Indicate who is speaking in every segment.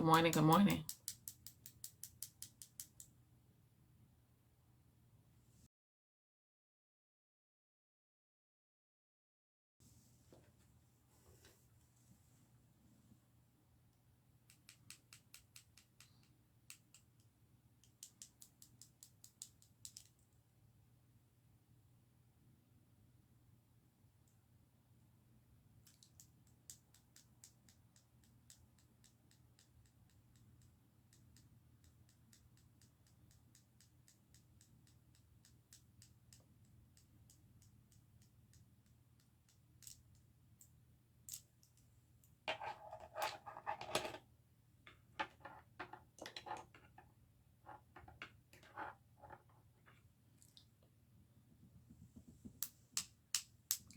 Speaker 1: Good morning. Good morning.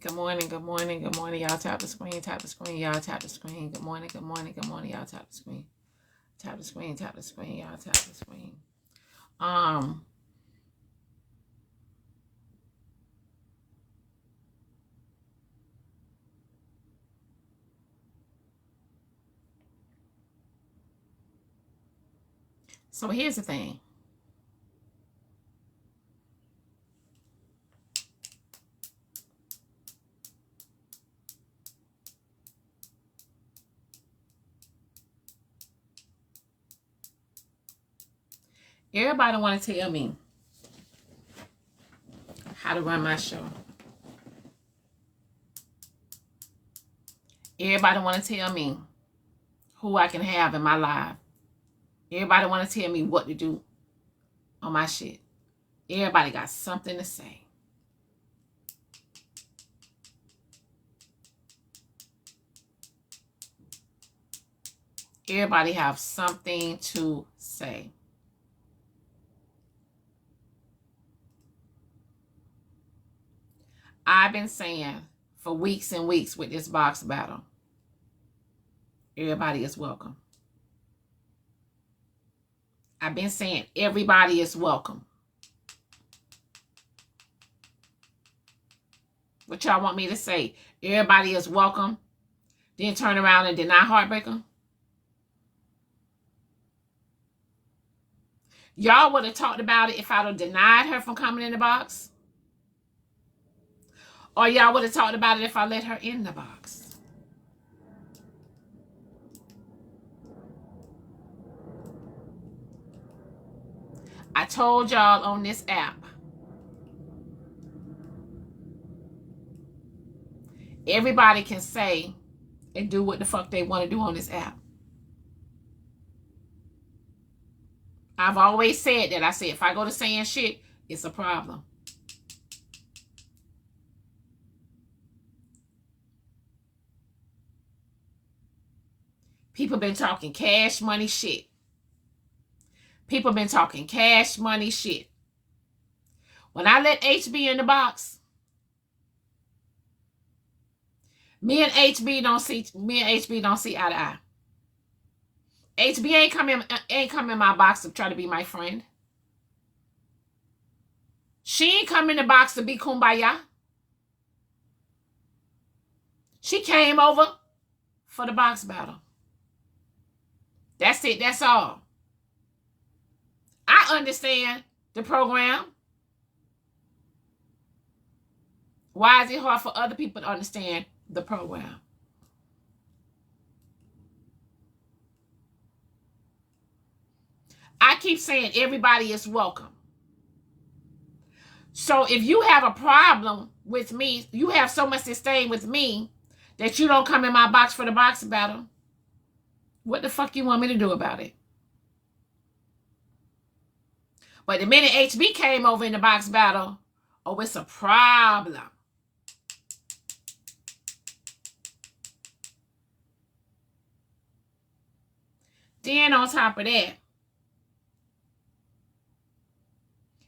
Speaker 1: Good morning. Good morning. Good morning. Y'all tap the screen. Tap the screen. Y'all tap the screen. Good morning. Good morning. Good morning. Y'all tap the screen. Tap the screen. Tap the screen. Y'all tap the screen. So here's the thing. Everybody want to tell me how to run my show. Everybody want to tell me who I can have in my life. Everybody want to tell me what to do on my shit. Everybody got something to say. Everybody have something to say. I've been saying for weeks and weeks with this box battle, everybody is welcome. I've been saying everybody is welcome. What y'all want me to say? Everybody is welcome. Then turn around and deny Heartbreaker? Y'all would have talked about it if I'd have denied her from coming in the box? Or y'all would have talked about it if I let her in the box? I told y'all on this app, everybody can say and do what the fuck they want to do on this app. I've always said that. I said, if I go to saying shit, it's a problem. People been talking cash money shit. People been talking cash money shit. When I let HB in the box, me and HB don't see eye to eye. HB ain't come in my box to try to be my friend. She ain't come in the box to be kumbaya. She came over for the box battle. That's it. That's all. I understand the program. Why is it hard for other people to understand the program? I keep saying everybody is welcome. So if you have a problem with me, you have so much disdain with me that you don't come in my box for the box battle, what the fuck you want me to do about it? But the minute HB came over in the box battle, oh, it's a problem. Then on top of that,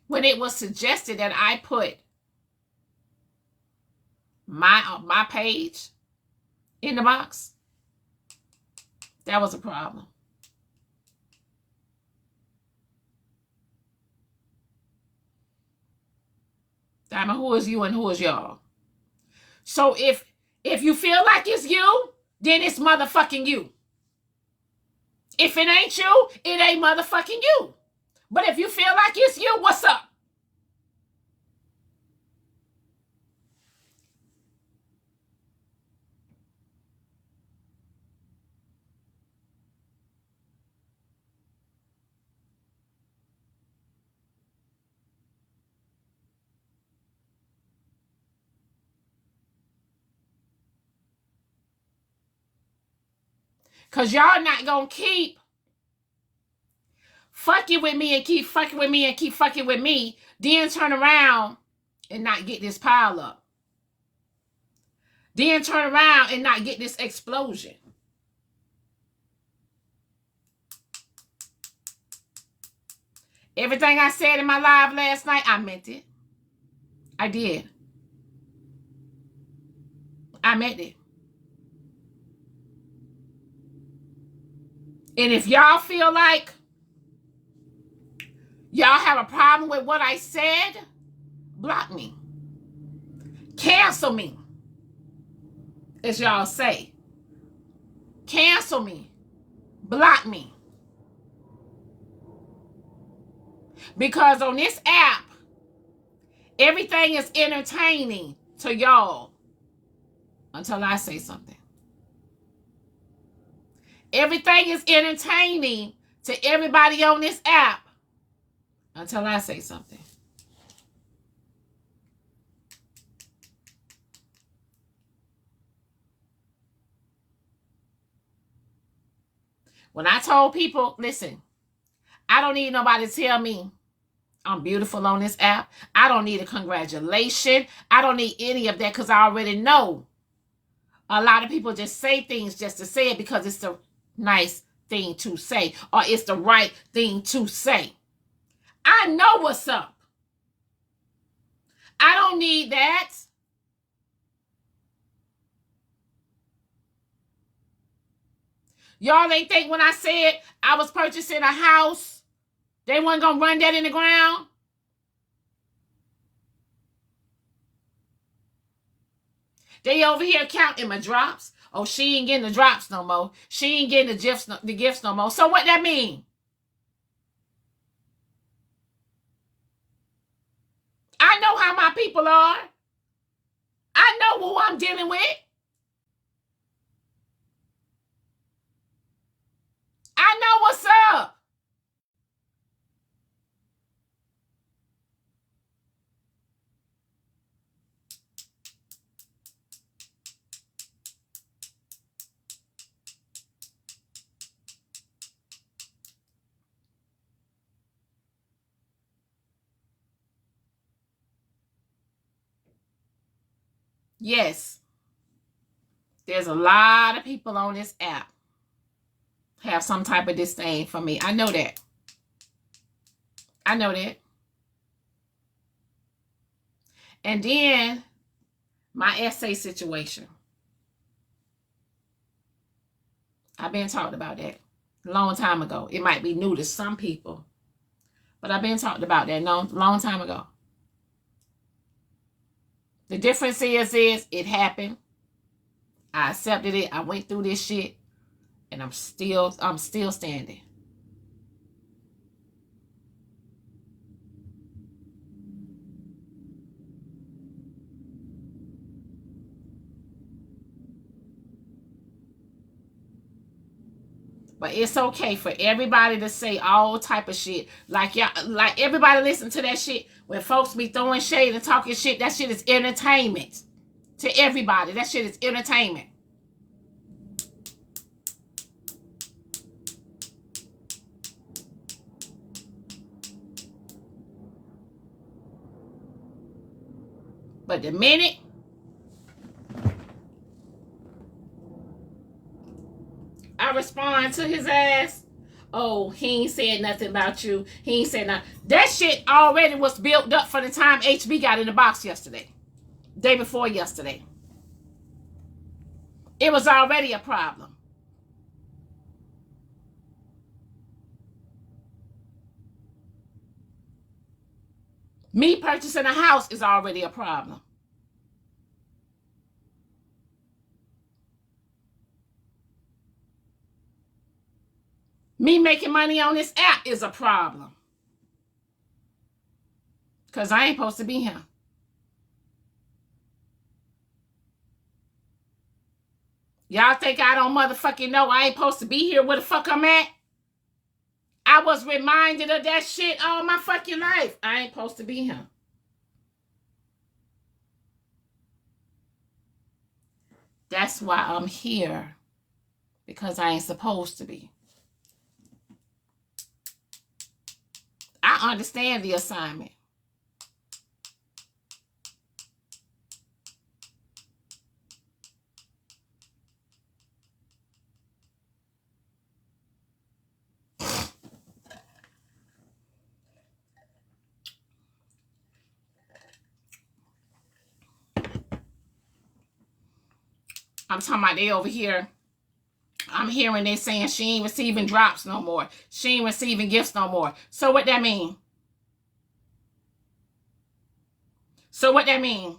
Speaker 1: when it was suggested that I put my page in the box, that was a problem. Diamond, who is you and who is y'all? So if you feel like it's you, then it's motherfucking you. If it ain't you, it ain't motherfucking you. But if you feel like it's you, what's up? Because y'all not going to keep fucking with me and keep fucking with me and keep fucking with me, then turn around and not get this pile up. Then turn around and not get this explosion. Everything I said in my live last night, I meant it. I did. I meant it. And if y'all feel like y'all have a problem with what I said, block me. Cancel me. As y'all say. Cancel me. Block me. Because on this app, everything is entertaining to y'all until I say something. Everything is entertaining to everybody on this app until I say something. When I told people, listen, I don't need nobody to tell me I'm beautiful on this app. I don't need a congratulation. I don't need any of that because I already know a lot of people just say things just to say it because it's the nice thing to say or it's the right thing to say. I know what's up. I don't need that. Y'all ain't think when I said I was purchasing a house, they wasn't going to run that in the ground? They over here counting my drops. Oh, she ain't getting the drops no more. She ain't getting the gifts no more. So what that mean? I know how my people are. I know who I'm dealing with. I know what's up. Yes, there's a lot of people on this app have some type of disdain for me. I know that. I know that. And then my essay situation. I've been talked about that a long time ago. It might be new to some people, but I've been talked about that long time ago. The difference is it happened. I accepted it. I went through this shit, and I'm still standing. But it's okay for everybody to say all type of shit. Like y'all, like everybody listen to that shit. When folks be throwing shade and talking shit, that shit is entertainment. To everybody, that shit is entertainment. But the minute I respond to his ass, oh, he ain't said nothing about you. He ain't said nothing. That shit already was built up for the time HB got in the box yesterday. Day before yesterday. It was already a problem. Me purchasing a house is already a problem. Me making money on this app is a problem. Because I ain't supposed to be here. Y'all think I don't motherfucking know I ain't supposed to be here where the fuck I'm at? I was reminded of that shit all my fucking life. I ain't supposed to be here. That's why I'm here. Because I ain't supposed to be. I understand the assignment. I'm talking about they over here. I'm hearing they saying she ain't receiving drops no more. She ain't receiving gifts no more. So what that mean? So what that mean?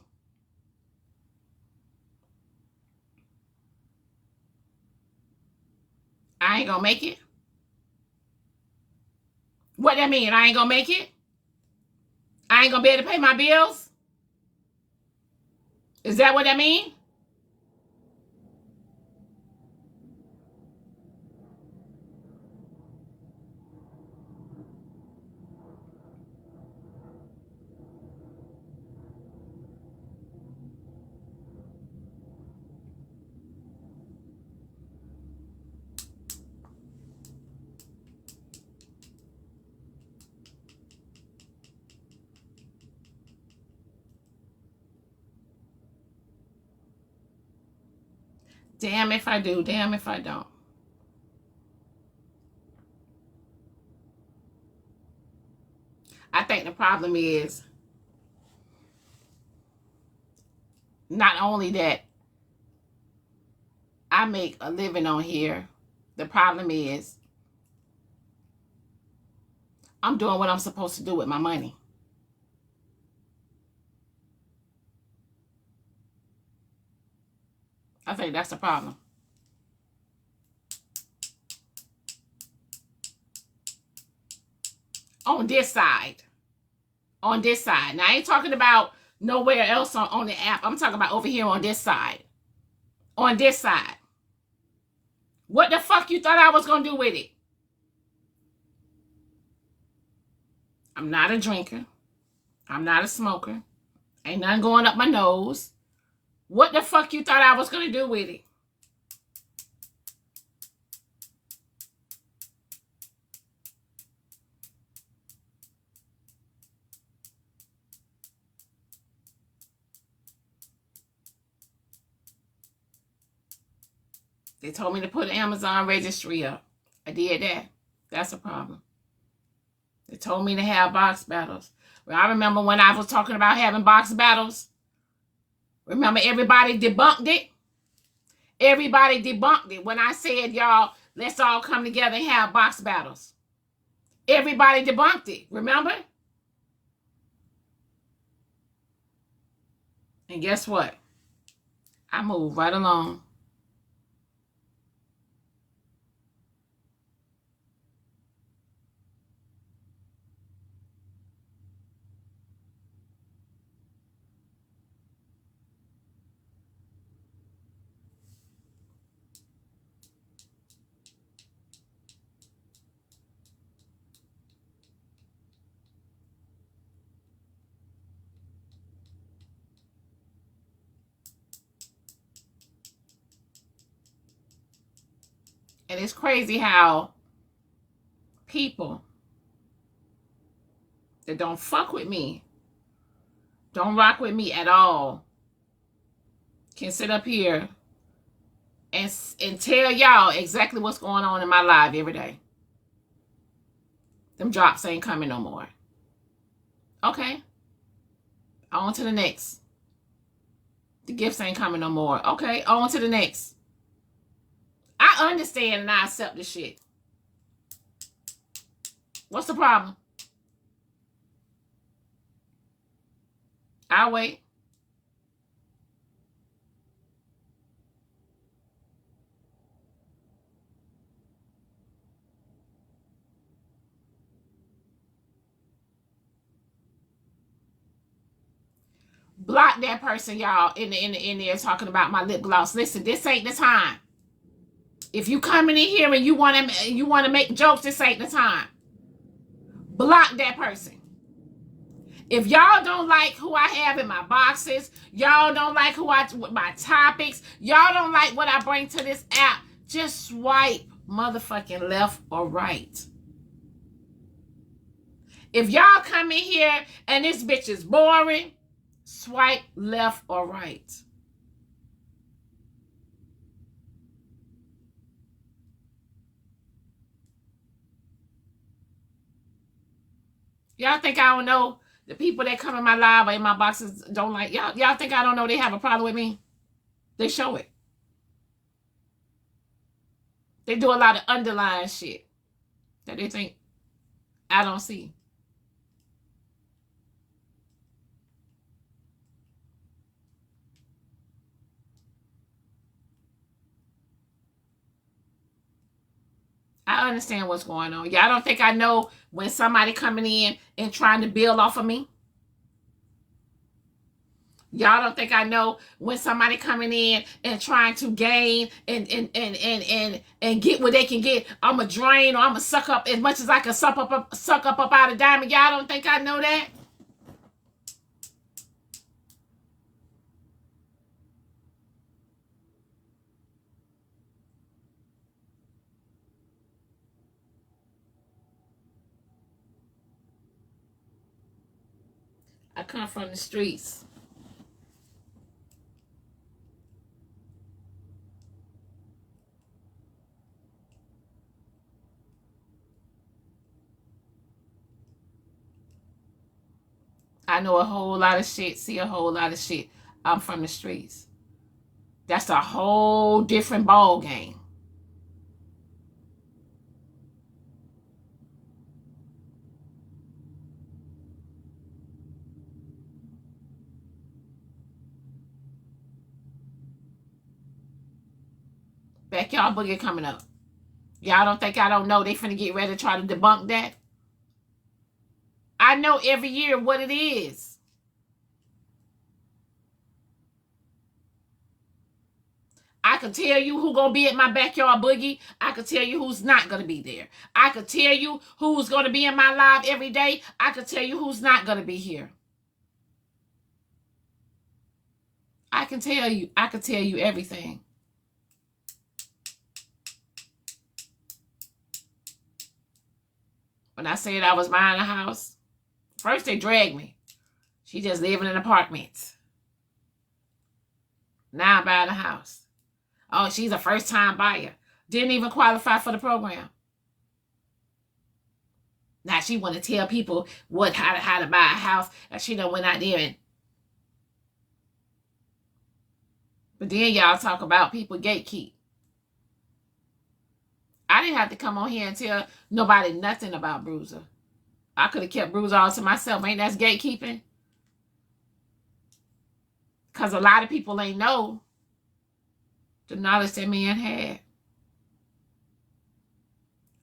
Speaker 1: I ain't gonna make it? What that mean? I ain't gonna make it? I ain't gonna be able to pay my bills? Is that what that mean? Damn if I do, damn if I don't. I think the problem is not only that I make a living on here, the problem is I'm doing what I'm supposed to do with my money. I think that's the problem. On this side. On this side. Now, I ain't talking about nowhere else on the app. I'm talking about over here on this side. On this side. What the fuck you thought I was going to do with it? I'm not a drinker. I'm not a smoker. Ain't nothing going up my nose. What the fuck you thought I was going to do with it? They told me to put an Amazon registry up. I did that. That's a problem. They told me to have box battles. Well, I remember when I was talking about having box battles. Remember everybody debunked it? Everybody debunked it when I said, y'all, let's all come together and have box battles. Everybody debunked it. Remember? And guess what? I moved right along. And it's crazy how people that don't fuck with me, don't rock with me at all, can sit up here and tell y'all exactly what's going on in my life every day. Them drops ain't coming no more. Okay. On to the next. The gifts ain't coming no more. Okay, on to the next. I understand and I accept this shit. What's the problem? I'll wait. Block that person, y'all, in there talking about my lip gloss. Listen, this ain't the time. If you coming in here and you want to make jokes, this ain't the time. Block that person. If y'all don't like who I have in my boxes, y'all don't like my topics, y'all don't like what I bring to this app, just swipe motherfucking left or right. If y'all come in here and this bitch is boring, swipe left or right. Y'all think I don't know the people that come in my live or in my boxes don't like y'all think I don't know they have a problem with me? They show it. They do a lot of underlying shit that they think I don't see. I understand what's going on. Y'all don't think I know when somebody coming in and trying to build off of me? Y'all don't think I know when somebody coming in and trying to gain and get what they can get? I'ma drain or I'ma suck up as much as I can suck up out of Diamond. Y'all don't think I know that? I come from the streets. I know a whole lot of shit, see a whole lot of shit. I'm from the streets. That's a whole different ball game. Backyard Boogie coming up. Y'all don't think I don't know they finna get ready to try to debunk that? I know every year what it is. I can tell you who gonna be at my Backyard Boogie. I can tell you who's not gonna be there. I can tell you who's gonna be in my live every day. I can tell you who's not gonna be here. I can tell you everything. When I said I was buying a house, first they dragged me. She just living in an apartment. Now I'm buying a house. Oh, she's a first-time buyer. Didn't even qualify for the program. Now she want to tell people how to buy a house. And she done went out there and... But then y'all talk about people gatekeep. I didn't have to come on here and tell nobody nothing about Bruiser. I could have kept Bruiser all to myself. Ain't that gatekeeping? Because a lot of people ain't know the knowledge that man had.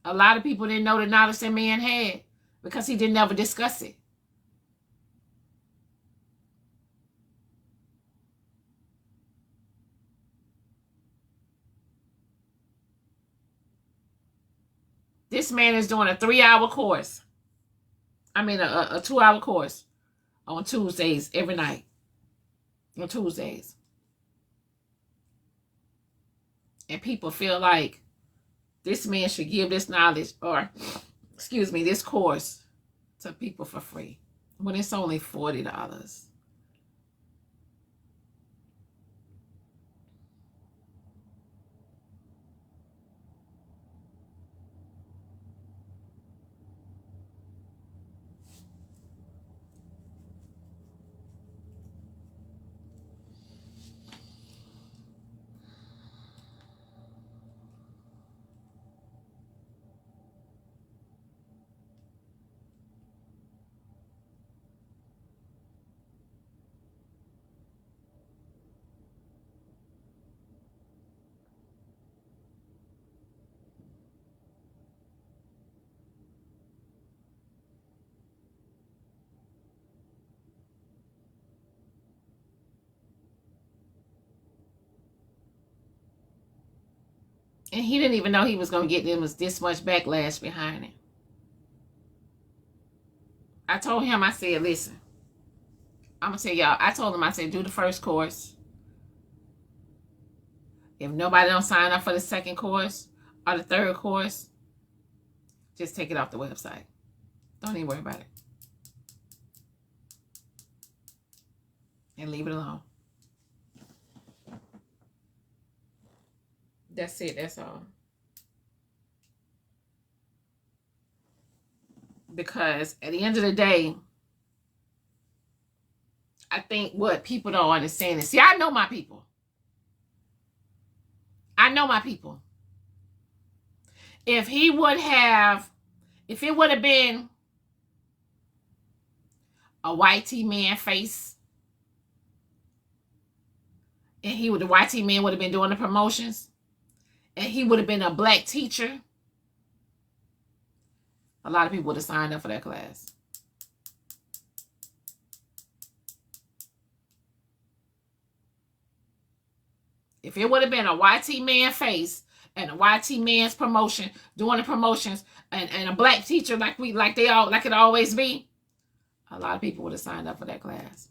Speaker 1: A lot of people didn't know the knowledge that man had because he didn't never discuss it. This man is doing a 3-hour course. I mean, a 2-hour course on Tuesdays every night. On Tuesdays. And people feel like this man should give this knowledge or, excuse me, this course to people for free when it's only $40. And he didn't even know he was going to get there was this much backlash behind it. I told him, I said, listen, I'm going to tell y'all, I told him, I said, do the first course. If nobody don't sign up for the second course or the third course, just take it off the website. Don't even worry about it. And leave it alone. That's it. That's all. Because at the end of the day, I think what people don't understand is, see, I know my people. I know my people. If it would have been a white man face, and the white man would have been doing the promotions, and he would have been a black teacher, a lot of people would have signed up for that class. If it would have been a YT man face and a YT man's promotion, doing the promotions, and a black teacher like it always be, a lot of people would have signed up for that class.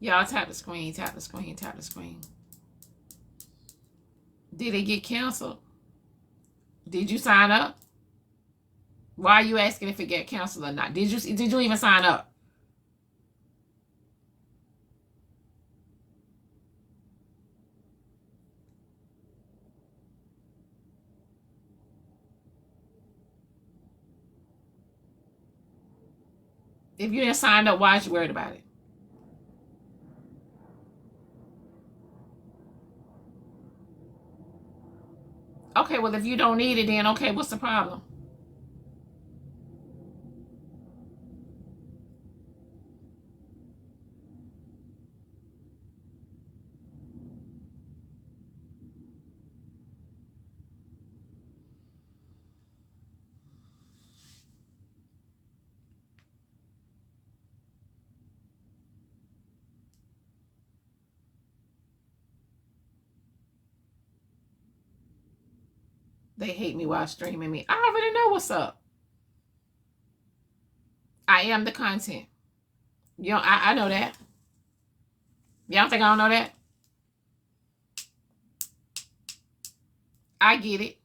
Speaker 1: Y'all tap the screen, tap the screen, tap the screen. Did it get canceled? Did you sign up? Why are you asking if it get canceled or not? Did you even sign up? If you didn't sign up, why are you worried about it? Okay, well, if you don't need it, then okay, what's the problem? They hate me while streaming me. I already know what's up. I am the content. You know, I know that. Y'all think I don't know that? I get it.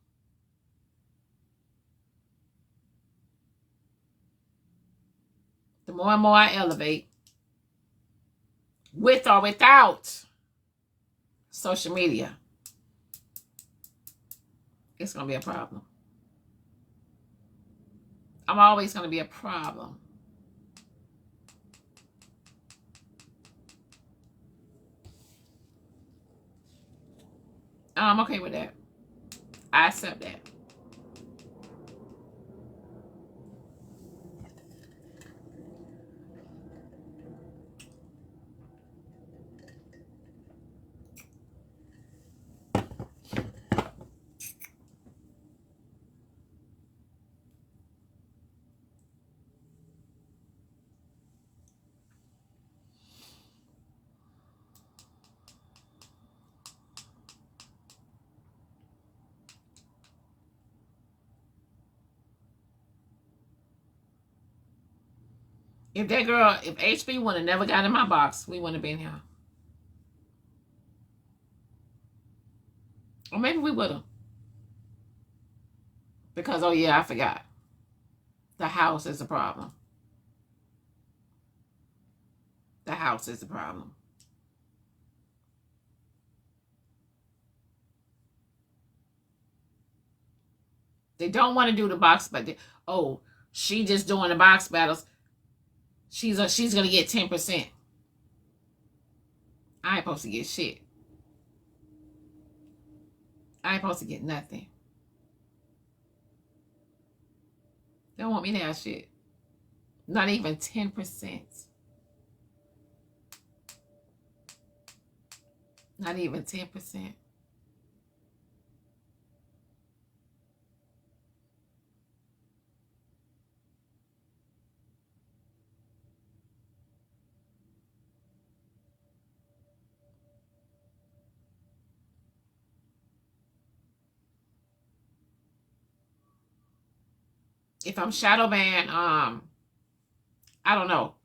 Speaker 1: The more and more I elevate, with or without social media, it's going to be a problem. I'm always going to be a problem. I'm okay with that. I accept that. If that girl, if HB would have never got in my box, we wouldn't have been here. Or maybe we would have. Because, oh yeah, I forgot. The house is a problem. The house is a problem. They don't want to do the box, but she just doing the box battles. She's gonna get 10%. I ain't supposed to get shit. I ain't supposed to get nothing. They don't want me to have shit. Not even 10%. Not even 10%. If I'm shadow banned, I don't know.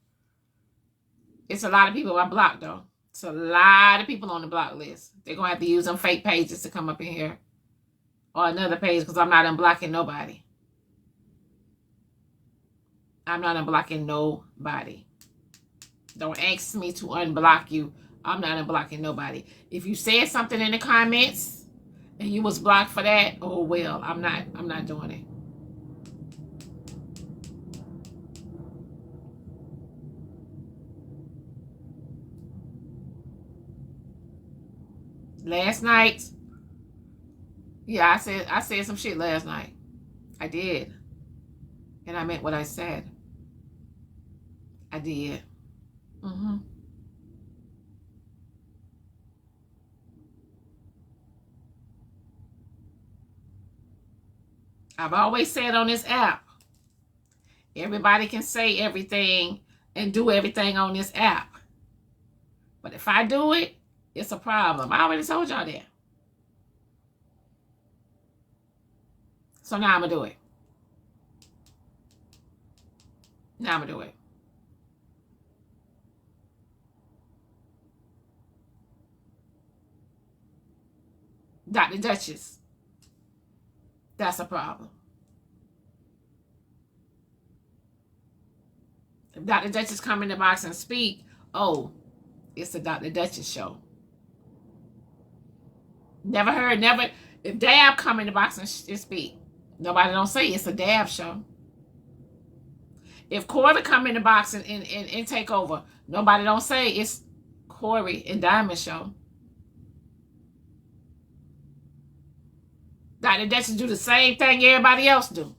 Speaker 1: It's a lot of people I blocked though. It's a lot of people on the block list. They're gonna have to use them fake pages to come up in here. Or another page, because I'm not unblocking nobody. I'm not unblocking nobody. Don't ask me to unblock you. I'm not unblocking nobody. If you said something in the comments and you was blocked for that, oh well, I'm not doing it. Last night, yeah, I said some shit last night. I did. And I meant what I said. I did. I've always said on this app, everybody can say everything and do everything on this app. But if I do it, it's a problem. I already told y'all that. So now I'm going to do it. Now I'm going to do it. Dr. Duchess, that's a problem. If Dr. Duchess come in the box and speak, oh, it's the Dr. Duchess show. Never heard, never. If Dab come in the box and speak, nobody don't say it's a Dab show. If Corey come in the box and take over, nobody don't say it's Corey and Diamond show. Dr. Duchess do the same thing everybody else do.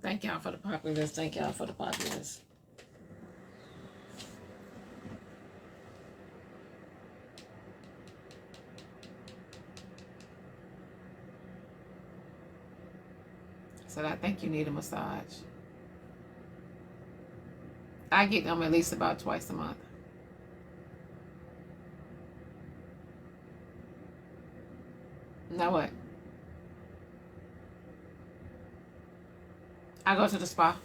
Speaker 1: Thank y'all for the populace. Thank y'all for the populace. So I think you need a massage. I get them at least about twice a month. Now what? I go to the spa.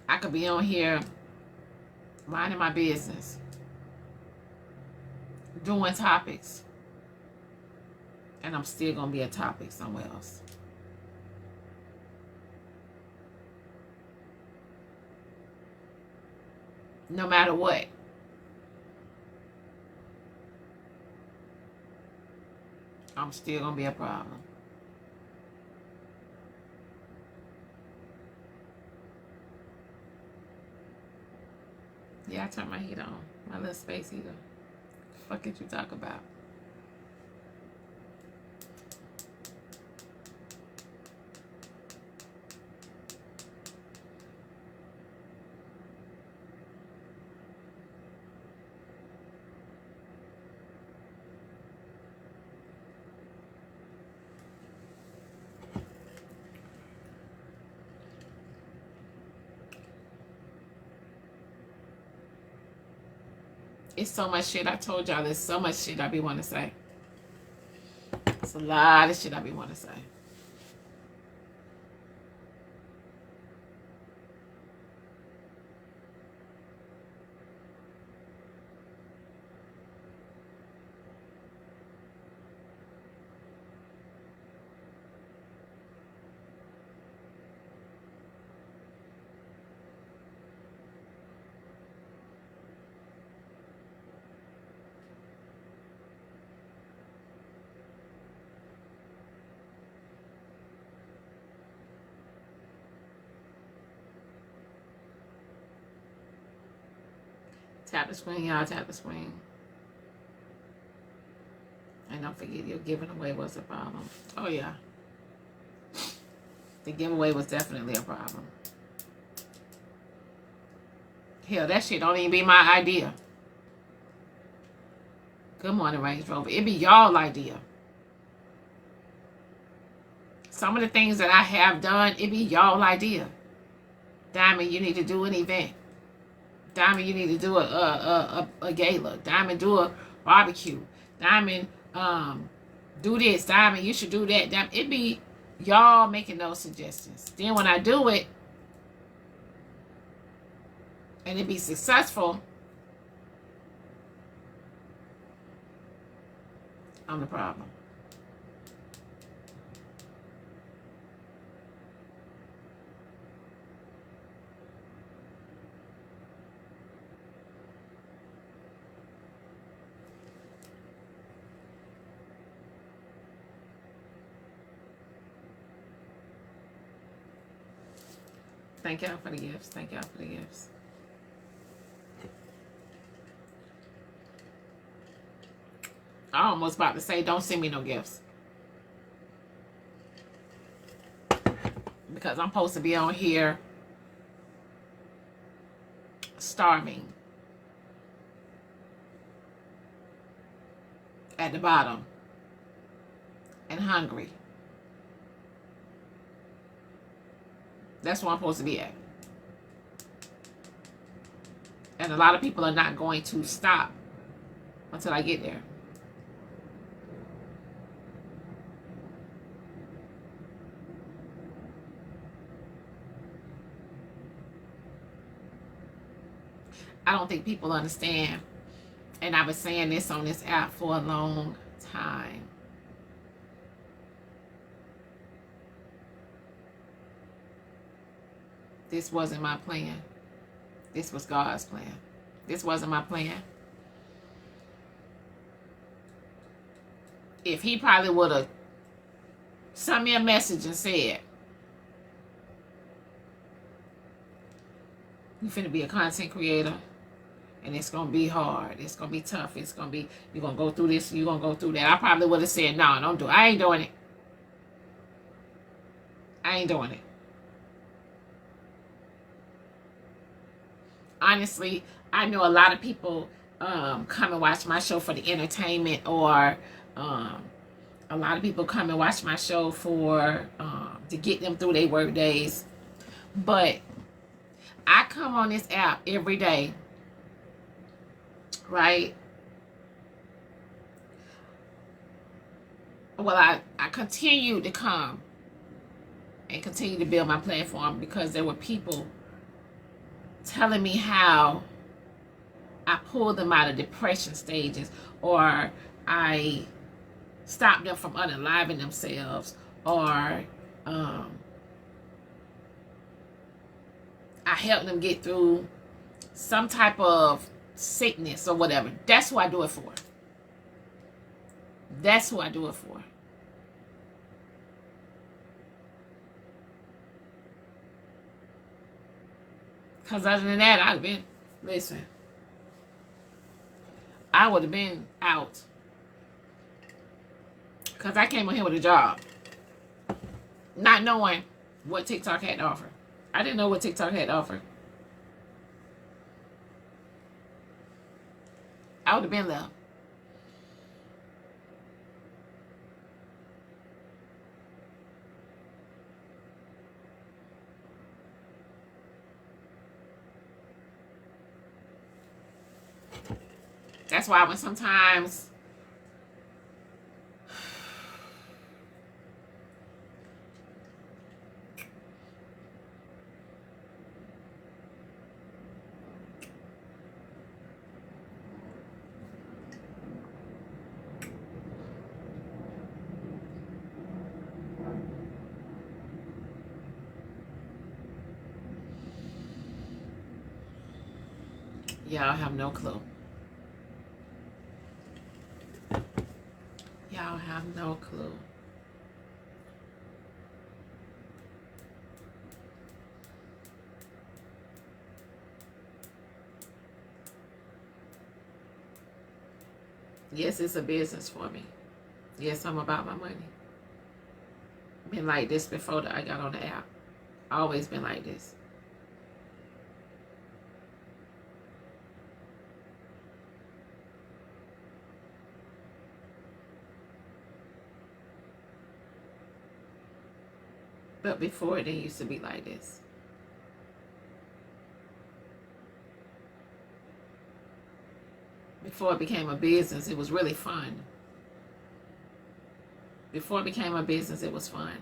Speaker 1: I could be on here minding my business, doing topics, and I'm still gonna be a topic somewhere else. No matter what. I'm still gonna be a problem. Yeah, I turned my heat on. My little space heater. What the fuck did you talk about? It's so much shit. I told y'all there's so much shit I be want to say. It's a lot of shit I be want to say. Tap the screen, y'all. Tap the screen. And don't forget your giving away was a problem. Oh, yeah. The giveaway was definitely a problem. Hell, that shit don't even be my idea. Good morning, Range Rover. It be y'all idea. Some of the things that I have done, it be y'all idea. Diamond, you need to do an event. Diamond, you need to do a gala. Diamond, do a barbecue. Diamond, do this. Diamond, you should do that. Diamond, it be y'all making those suggestions. Then when I do it, and it be successful, I'm the problem. Thank y'all for the gifts. Thank y'all for the gifts. I almost about to say, don't send me no gifts. Because I'm supposed to be on here starving. At the bottom. And hungry. That's where I'm supposed to be at. And a lot of people are not going to stop until I get there. I don't think people understand. And I've been saying this on this app for a long time. This wasn't my plan. This was God's plan. This wasn't my plan. If he probably would have sent me a message and said, you finna be a content creator and it's gonna be hard. It's gonna be tough. It's gonna be, you're gonna go through this, you're gonna go through that. I probably would have said, no, don't do it. I ain't doing it. I ain't doing it. Honestly, I know a lot of people come and watch my show for the entertainment, or a lot of people come and watch my show for to get them through their work days. But I come on this app every day, right? Well, I continue to come and continue to build my platform because there were people telling me how I pulled them out of depression stages, or I stopped them from unaliving themselves, or I helped them get through some type of sickness or whatever. That's who I do it for. That's who I do it for. Because other than that, I'd have been, listen, I would have been out. Because I came on here with a job. Not knowing what TikTok had to offer. I didn't know what TikTok had to offer. I would have been there. That's why when sometimes y'all have no clue. Y'all have no clue. Yes, it's a business for me. Yes, I'm about my money. Been like this before I got on the app. Always been like this. But before, it didn't used to be like this. Before it became a business, it was really fun. Before it became a business, it was fun.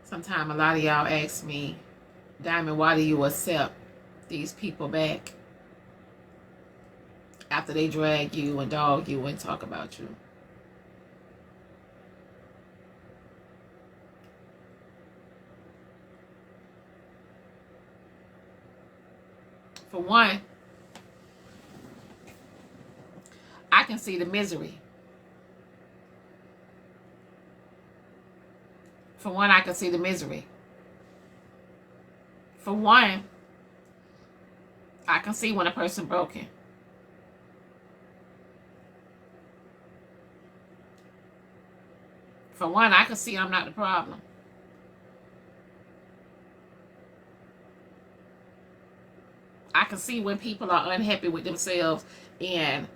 Speaker 1: Sometimes a lot of y'all ask me, Diamond, why do you accept these people back after they drag you and dog you and talk about you? For one, I can see the misery. For one, I can see the misery. For one, I can see when a person broken. For one, I can see I'm not the problem. I can see when people are unhappy with themselves and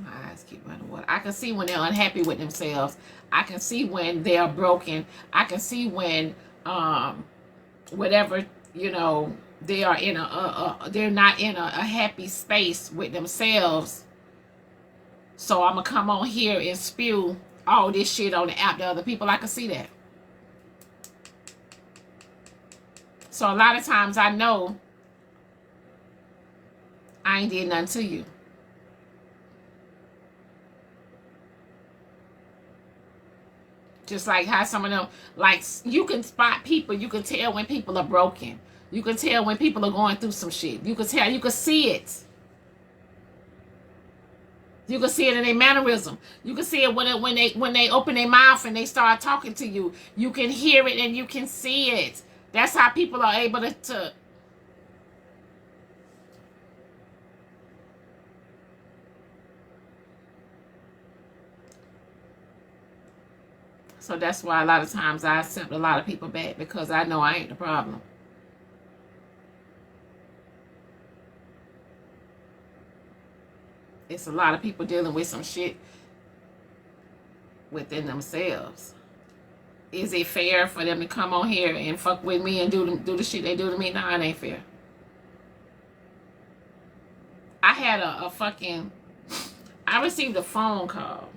Speaker 1: my eyes keep running water. I can see when they're unhappy with themselves. I can see when they're broken. I can see when whatever, you know, they are in they're not in a happy space with themselves. So I'm gonna come on here and spew all this shit on the app to other people. I can see that. So a lot of times I know I ain't did nothing to you. Just like how some of them, like, you can spot people. You can tell when people are broken. You can tell when people are going through some shit. You can tell. You can see it. You can see it in their mannerism. You can see it when they open their mouth and they start talking to you. You can hear it and you can see it. That's how people are able to So that's why a lot of times I accept a lot of people back, because I know I ain't the problem. It's a lot of people dealing with some shit within themselves. Is it fair for them to come on here and fuck with me and do the shit they do to me? Nah, it ain't fair. I had I received a phone call.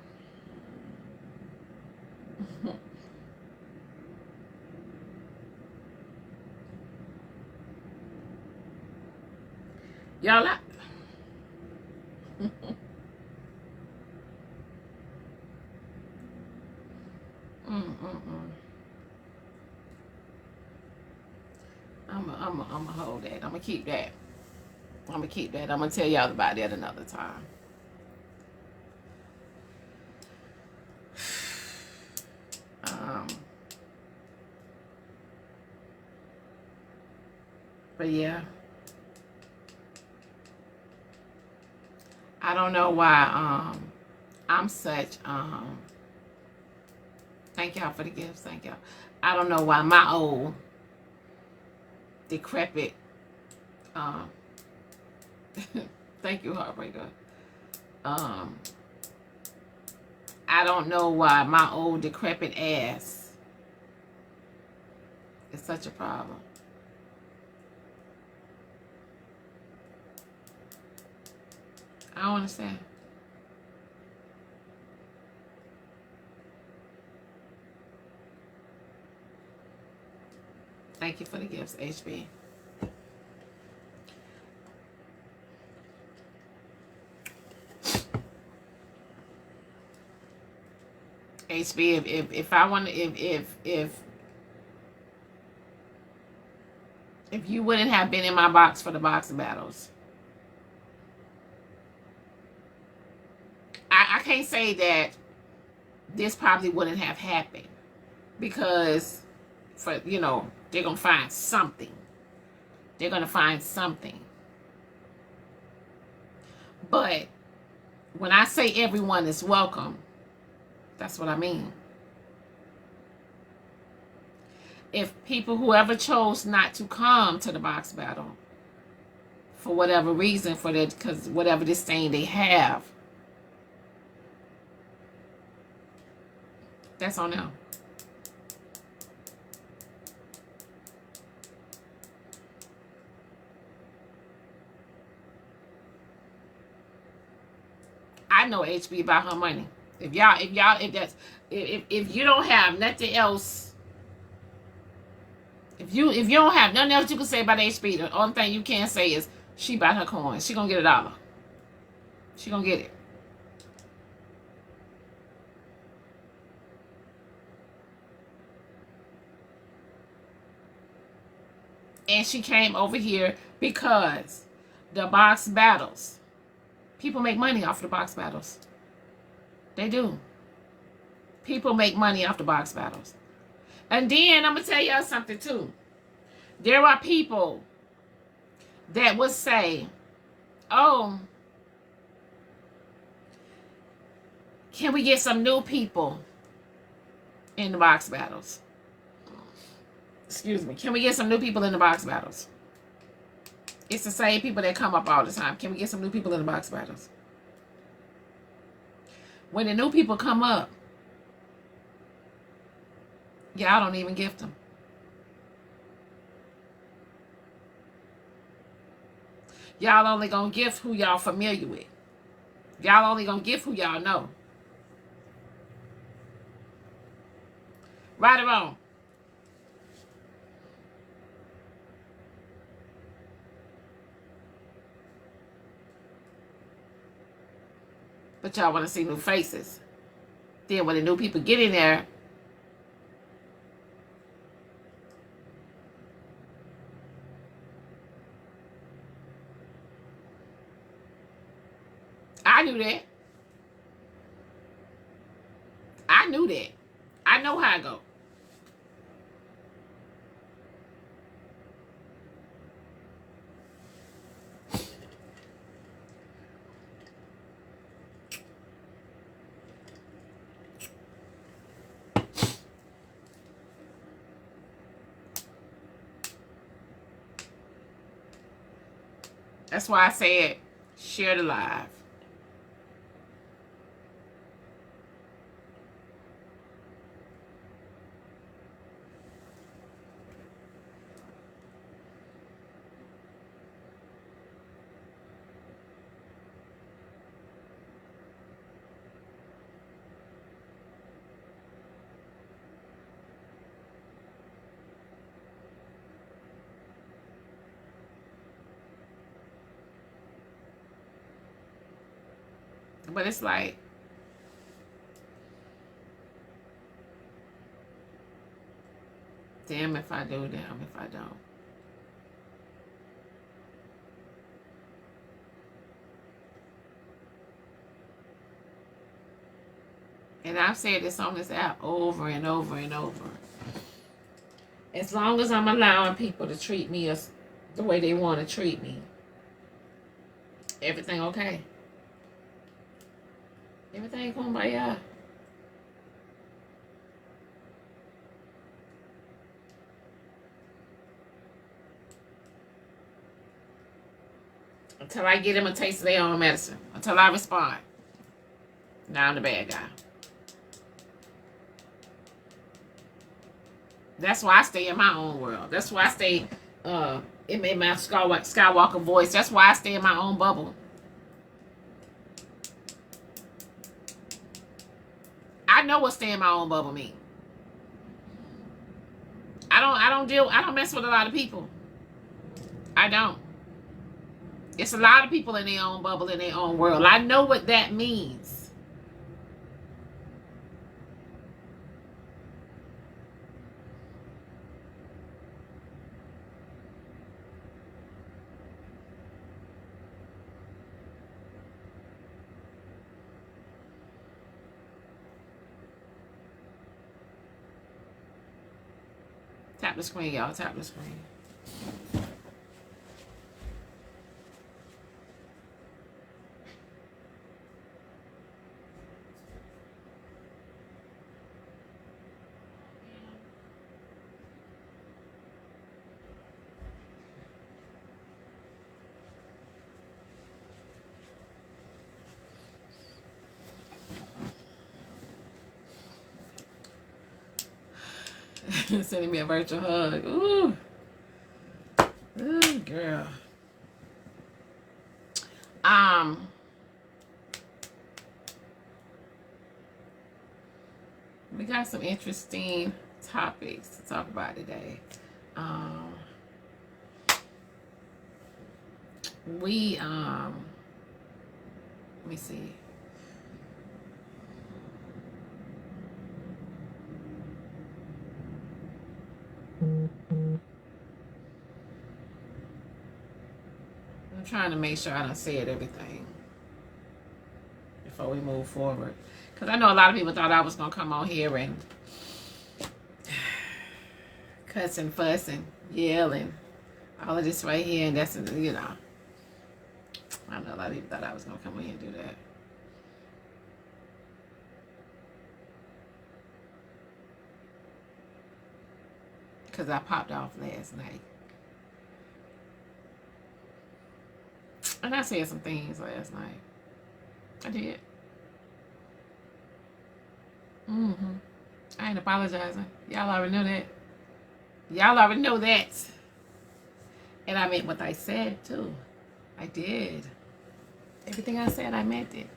Speaker 1: Y'all, I'm gonna hold that. I'm gonna keep that. I'm gonna keep that. I'm gonna tell y'all about that another time. But yeah, I don't know why I'm such thank y'all for the gifts. Thank y'all. I don't know why my old decrepit thank you, Heartbreaker. I don't know why my old decrepit ass is such a problem. I don't understand. Thank you for the gifts, HB. HB, if I want to, if you wouldn't have been in my box for the box battles, I can't say that this probably wouldn't have happened, because for they're gonna find something. They're gonna find something. But when I say everyone is welcome, that's what I mean. If people, whoever chose not to come to the box battle for whatever reason, for that, because whatever disdain they have, that's on them. I know HB about her money. If you don't have nothing else, if you don't have nothing else you can say about HB, the only thing you can say is she bought her coins. She gonna get $1. She gonna get it. And she came over here because the box battles, people make money off the box battles. They do. People make money off the box battles. And then I'm going to tell y'all something too. There are people that would say, oh, can we get some new people in the box battles? Excuse me. Can we get some new people in the box battles? It's the same people that come up all the time. Can we get some new people in the box battles? When the new people come up, y'all don't even gift them. Y'all only gonna gift who y'all familiar with. Y'all only gonna gift who y'all know. Right or wrong? But y'all want to see new faces. Then when the new people get in there, I knew that. I knew that. I know how I go. That's why I said share the live. But it's like, Damn if I do, damn if I don't. And I've said this on this app over and over and over. As long as I'm allowing people to treat me as the way they want to treat me, everything okay. Everything going by y'all. Until I get them a taste of their own medicine. Until I respond. Now I'm the bad guy. That's why I stay in my own world. That's why I stay in my Skywalker voice. That's why I stay in my own bubble. I know what stay in my own bubble mean. I don't mess with a lot of people. I don't. It's a lot of people in their own bubble, in their own world. I know what that means. Tap the screen, y'all. Tap the screen. Sending me a virtual hug. Ooh. Ooh, girl. We got some interesting topics to talk about today. Let me see. I'm trying to make sure I don't say everything before we move forward. Because I know a lot of people thought I was going to come on here and cuss and fuss and yell and all of this right here. And that's, you know. I know a lot of people thought I was going to come on here and do that. Because I popped off last night. And I said some things last night. I did. I ain't apologizing. Y'all already know that. Y'all already know that. And I meant what I said, too. I did. Everything I said, I meant it.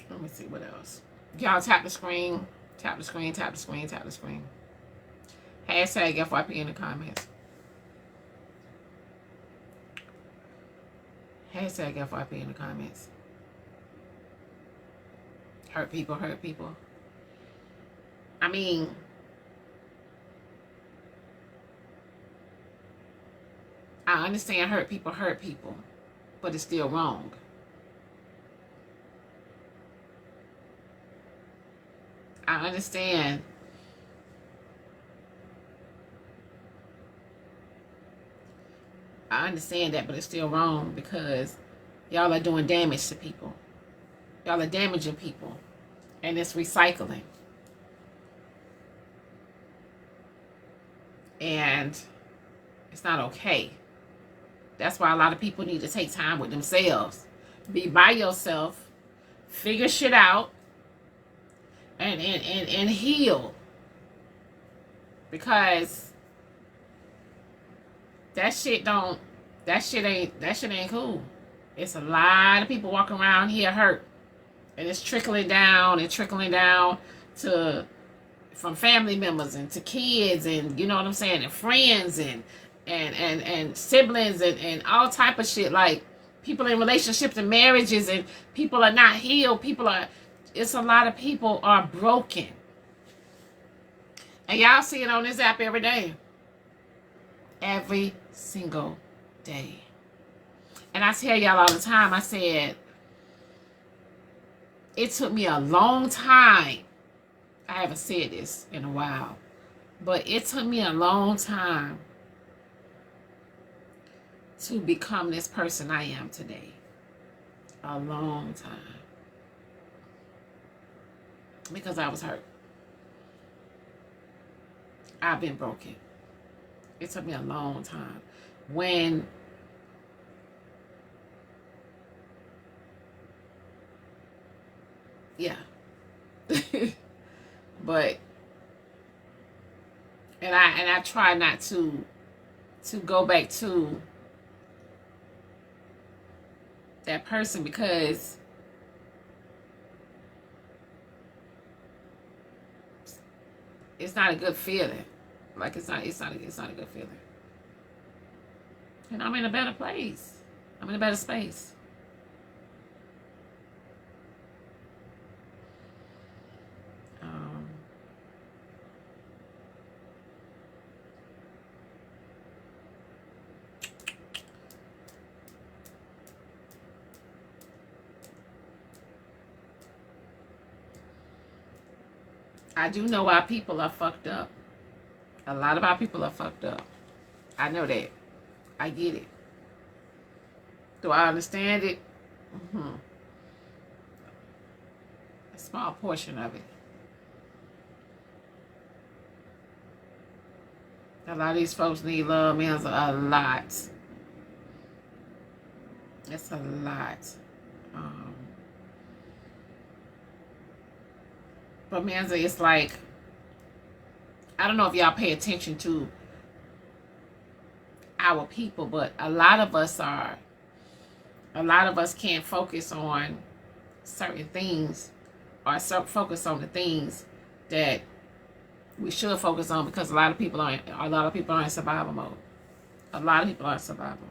Speaker 1: Let me see what else. Y'all tap the screen. Tap the screen, tap the screen, tap the screen. Hashtag FYP in the comments. Hashtag FYP in the comments. Hurt people, hurt people. I mean, I understand hurt people, but it's still wrong. I understand that, but it's still wrong because y'all are doing damage to people. Y'all are damaging people. And it's recycling. And it's not okay. That's why a lot of people need to take time with themselves. Be by yourself. Figure shit out. And heal. Because that shit ain't cool. It's a lot of people walking around here hurt. And it's trickling down to from family members and to kids and you know what I'm saying, and friends and and siblings and all type of shit. Like people in relationships and marriages, and people are not healed. It's a lot of people are broken. And y'all see it on this app every day. Every single day. And I tell y'all all the time, I said, it took me a long time. I haven't said this in a while. But it took me a long time to become this person I am today. A long time. Because I was hurt. I've been broken. It took me a long time. Yeah. But and I try not to go back to that person, because it's not a good feeling. Like it's not a good feeling. And I'm in a better place. I'm in a better space. I do know why people are fucked up. A lot of our people are fucked up. I know that. I get it. Do I understand it? A small portion of it. A lot of these folks need love, man. It's a lot. It's a lot. But man, it's like, I don't know if y'all pay attention to our people, but a lot of us can't focus on certain things, or focus on the things that we should focus on, because a lot of people are in survival mode. A lot of people are in survival.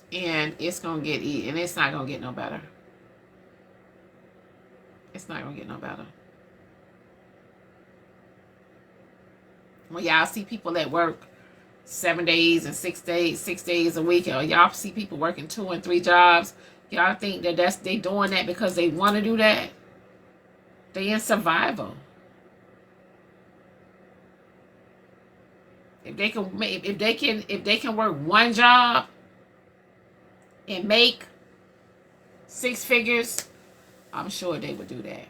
Speaker 1: And it's gonna get and it's not gonna get no better. It's not gonna get no better. When y'all see people at work 7 days and 6 days a week, or y'all see people working 2 and 3 jobs, y'all think that they doing that because they want to do that? They in survival. If they can work one job and make 6 figures, I'm sure they would do that.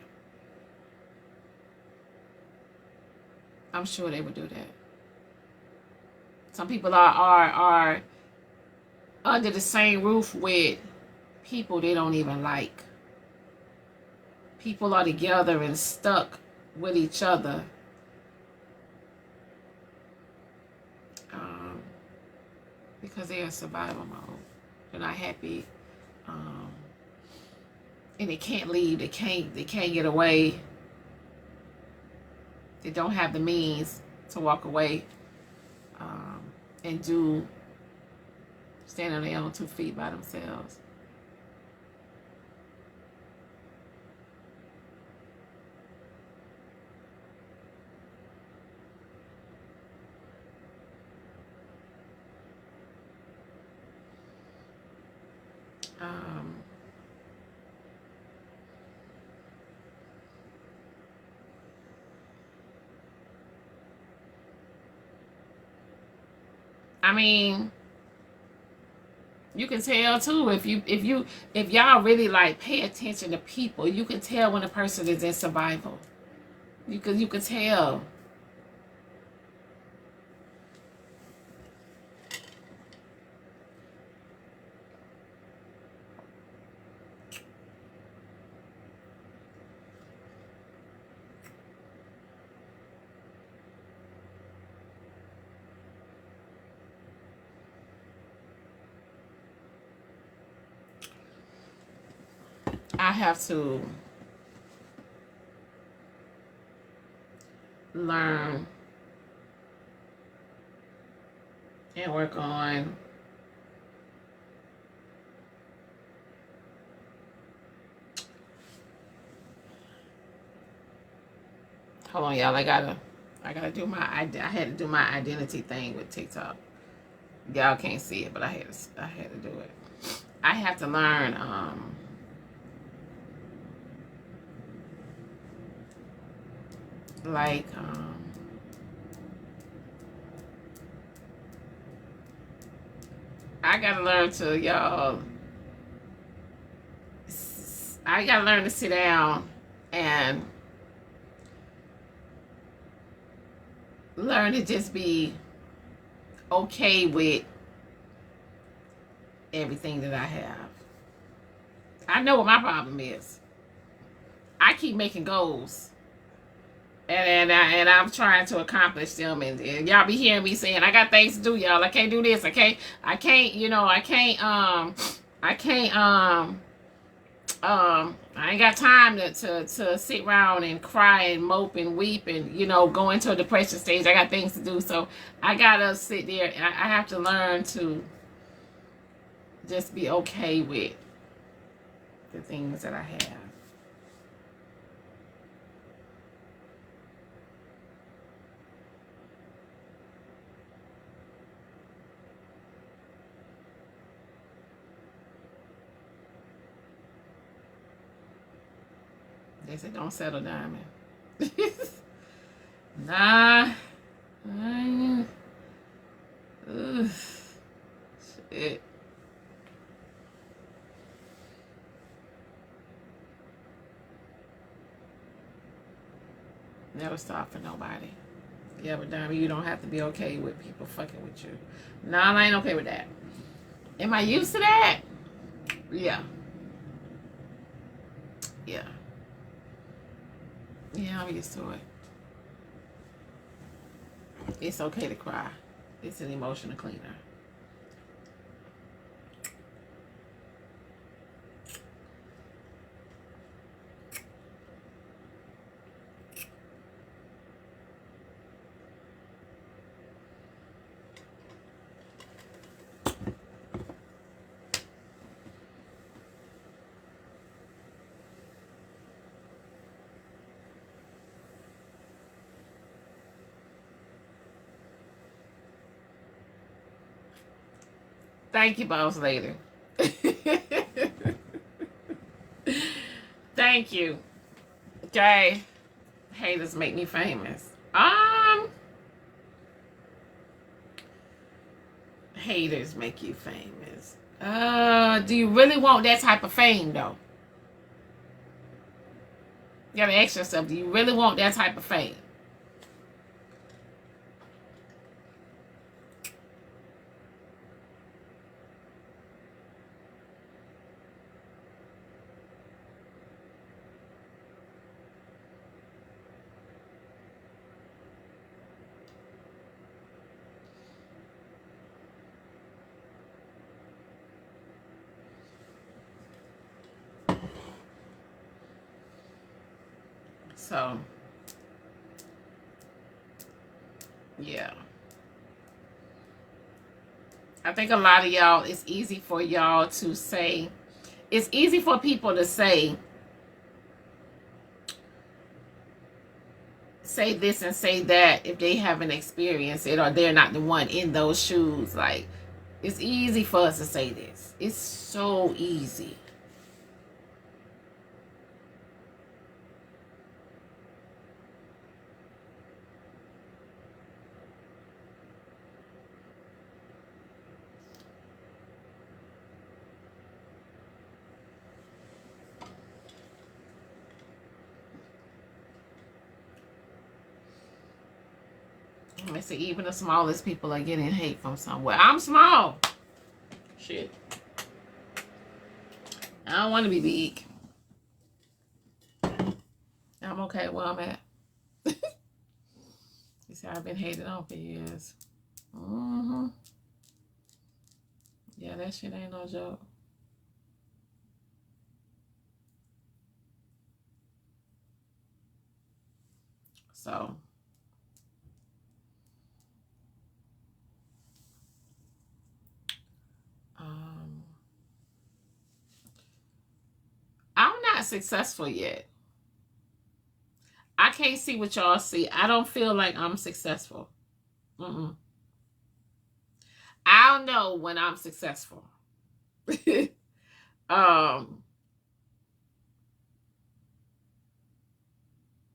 Speaker 1: I'm sure they would do that. Some people are under the same roof with people they don't even like. People are together and stuck with each other. Because they're in survival mode. They're not happy. And they can't leave. They can't get away. They don't have the means to walk away and stand on their own 2 feet by themselves. I mean, you can tell too, if y'all really like pay attention to people, you can tell when a person is in survival. You can tell. I have to learn and work on hold on, y'all. I gotta do my I had to do my identity thing with TikTok. Y'all can't see it, but I had to do it. I have to learn like I gotta learn to y'all. I gotta learn to sit down and learn to just be okay with everything that I have. I know what my problem is. I keep making goals. And I'm trying to accomplish them, and y'all be hearing me saying I got things to do, y'all. I can't do this. I can't. I ain't got time to sit around and cry and mope and weep and go into a depression stage. I got things to do, so I gotta sit there and I have to learn to just be okay with the things that I have. They said, don't settle, Diamond. Nah. Ugh. Shit. Never stop for nobody. Yeah, but Diamond, you don't have to be okay with people fucking with you. Nah, I ain't okay with that. Am I used to that? Yeah. Yeah. Yeah, I'm used to it. It's okay to cry. It's an emotional cleaner. Thank you, boss lady. Thank you. Okay. Haters make me famous. Haters make you famous. Do you really want that type of fame though? You gotta ask yourself, do you really want that type of fame? So, yeah. I think a lot of y'all, it's easy for y'all to say, it's easy for people to say this and say that if they haven't experienced it or they're not the one in those shoes. Like, it's easy for us to say this. It's so easy. I say even the smallest people are getting hate from somewhere. I'm small. Shit. I don't want to be big. I'm okay where I'm at. You see, I've been hated on for years. Yeah, that shit ain't no joke. So I'm not successful yet. I can't see what y'all see. I don't feel like I'm successful. I'll know when I'm successful. um,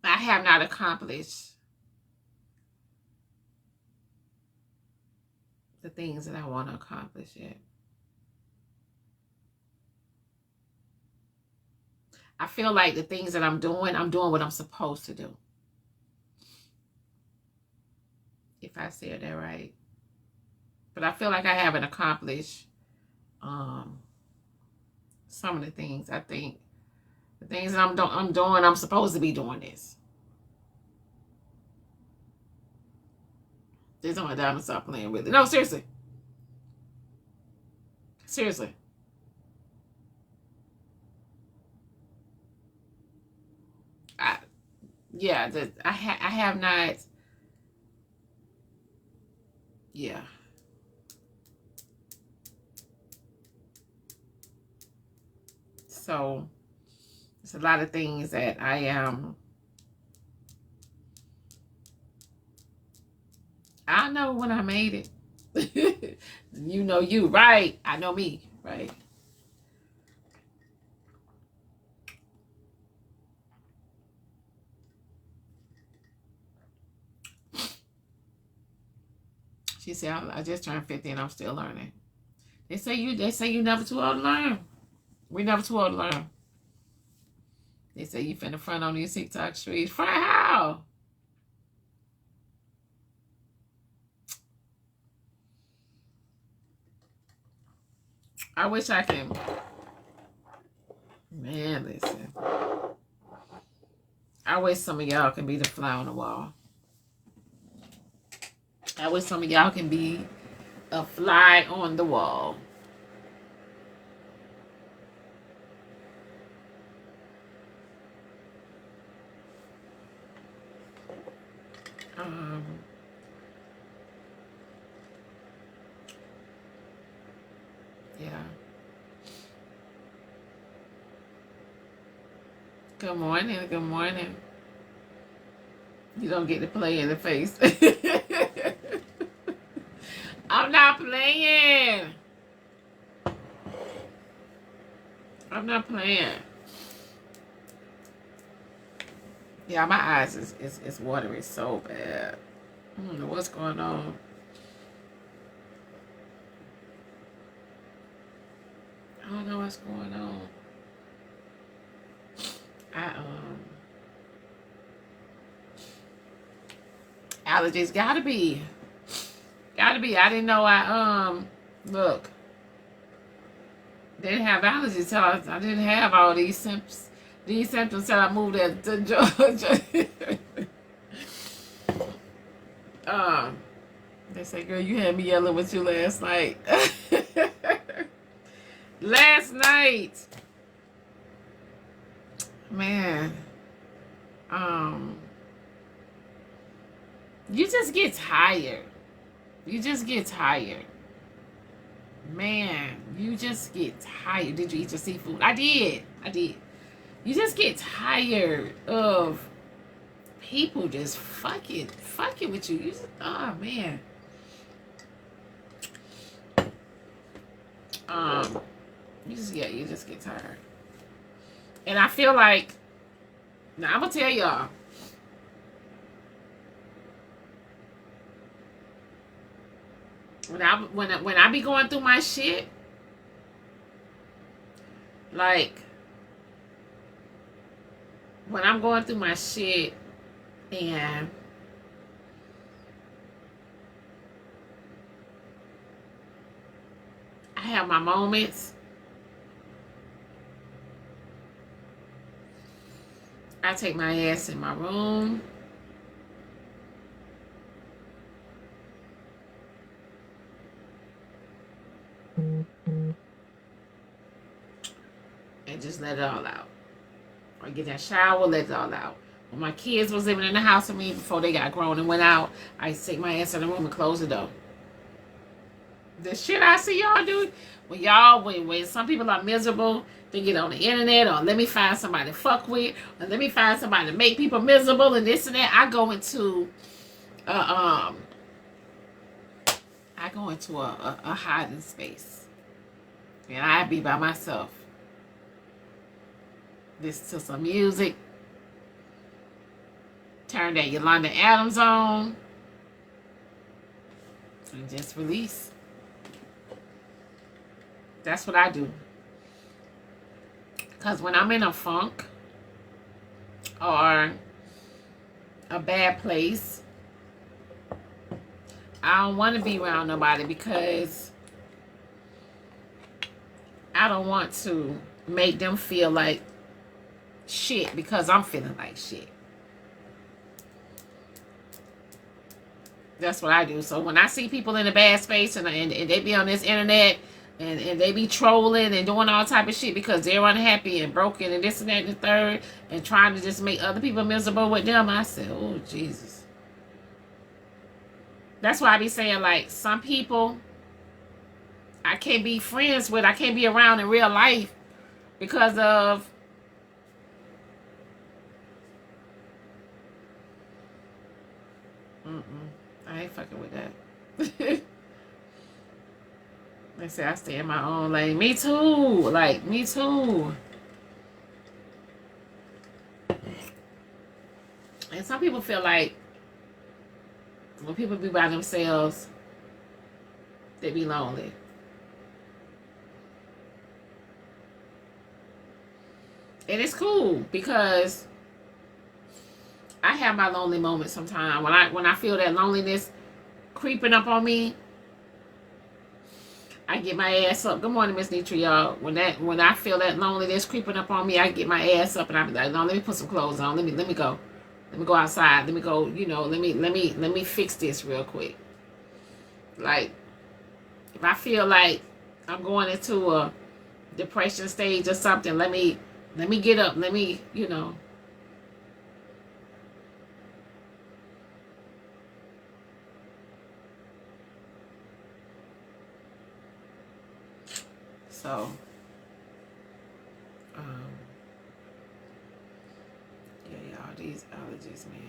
Speaker 1: I have not accomplished the things that I want to accomplish yet. I feel like the things that I'm doing what I'm supposed to do. If I said that right. But I feel like I haven't accomplished some of the things. I think the things that I'm doing, I'm supposed to be doing this. There's no doubt I'm stop playing with it. No, seriously. Seriously. I have not. Yeah. So it's a lot of things that I am. I know when I made it. You know you, right? I know me, right? She said, I just turned 50 and I'm still learning. They say you never too old to learn. We never too old to learn. They say you finna front on these TikTok streets. Front how? I wish I can. Man, listen. I wish some of y'all can be the fly on the wall. I wish some of y'all can be a fly on the wall. Yeah. Good morning. Good morning. You don't get to play in the face. I'm not playing. I'm not playing. Yeah, my eyes is watery so bad. I don't know what's going on. I don't know what's going on. Allergies gotta be. I didn't know look. Didn't have allergies till I didn't have all these symptoms. These symptoms till I moved to Georgia. They say, girl, you had me yelling with you last night. Last night. Man. You just get tired. You just get tired. Man, you just get tired. Did you eat your seafood? I did. You just get tired of people just fucking with you. You just, oh man. You just get tired. And I feel like, now I'm gonna tell y'all. When I be going through my shit, like when I'm going through my shit and I have my moments, I take my ass in my room. And just let it all out. Or get that shower, let it all out. When my kids was living in the house with me before they got grown and went out, I used to take my ass in the room and close the door. The shit I see y'all do, when some people are miserable, they get on the internet, or let me find somebody to fuck with, or let me find somebody to make people miserable and this and that. I go into a hiding space, and I be by myself. Listen to some music, turn that Yolanda Adams on, and just release. That's what I do. Because when I'm in a funk or a bad place, I don't want to be around nobody, because I don't want to make them feel like shit because I'm feeling like shit. That's what I do. So when I see people in a bad space and they be on this internet and they be trolling and doing all type of shit because they're unhappy and broken and this and that and the third, and trying to just make other people miserable with them, I said, oh, Jesus. That's why I be saying, like, some people I can't be friends with, I can't be around in real life because of I ain't fucking with that. They say I stay in my own lane. Me too. Like, me too. And some people feel like when people be by themselves, they be lonely. And it's cool, because I have my lonely moments sometimes. When I feel that loneliness creeping up on me, I get my ass up. Good morning, Miss Nitra, y'all. When I feel that loneliness creeping up on me, I get my ass up and I be like, no, let me put some clothes on. Let me go. Let me go outside. Let me go, let me fix this real quick. Like, if I feel like I'm going into a depression stage or something, let me get up. Let me, So, yeah, y'all, these allergies, man.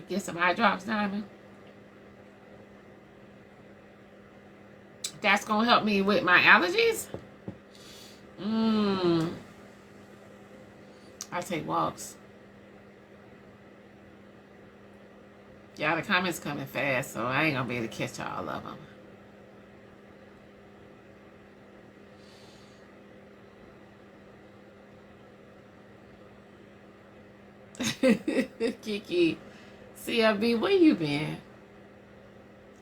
Speaker 1: Get some eye drops, Diamond. That's gonna help me with my allergies. I take walks. Yeah, the comments coming fast, so I ain't gonna be able to catch all of them. Kiki, CLB, where you been?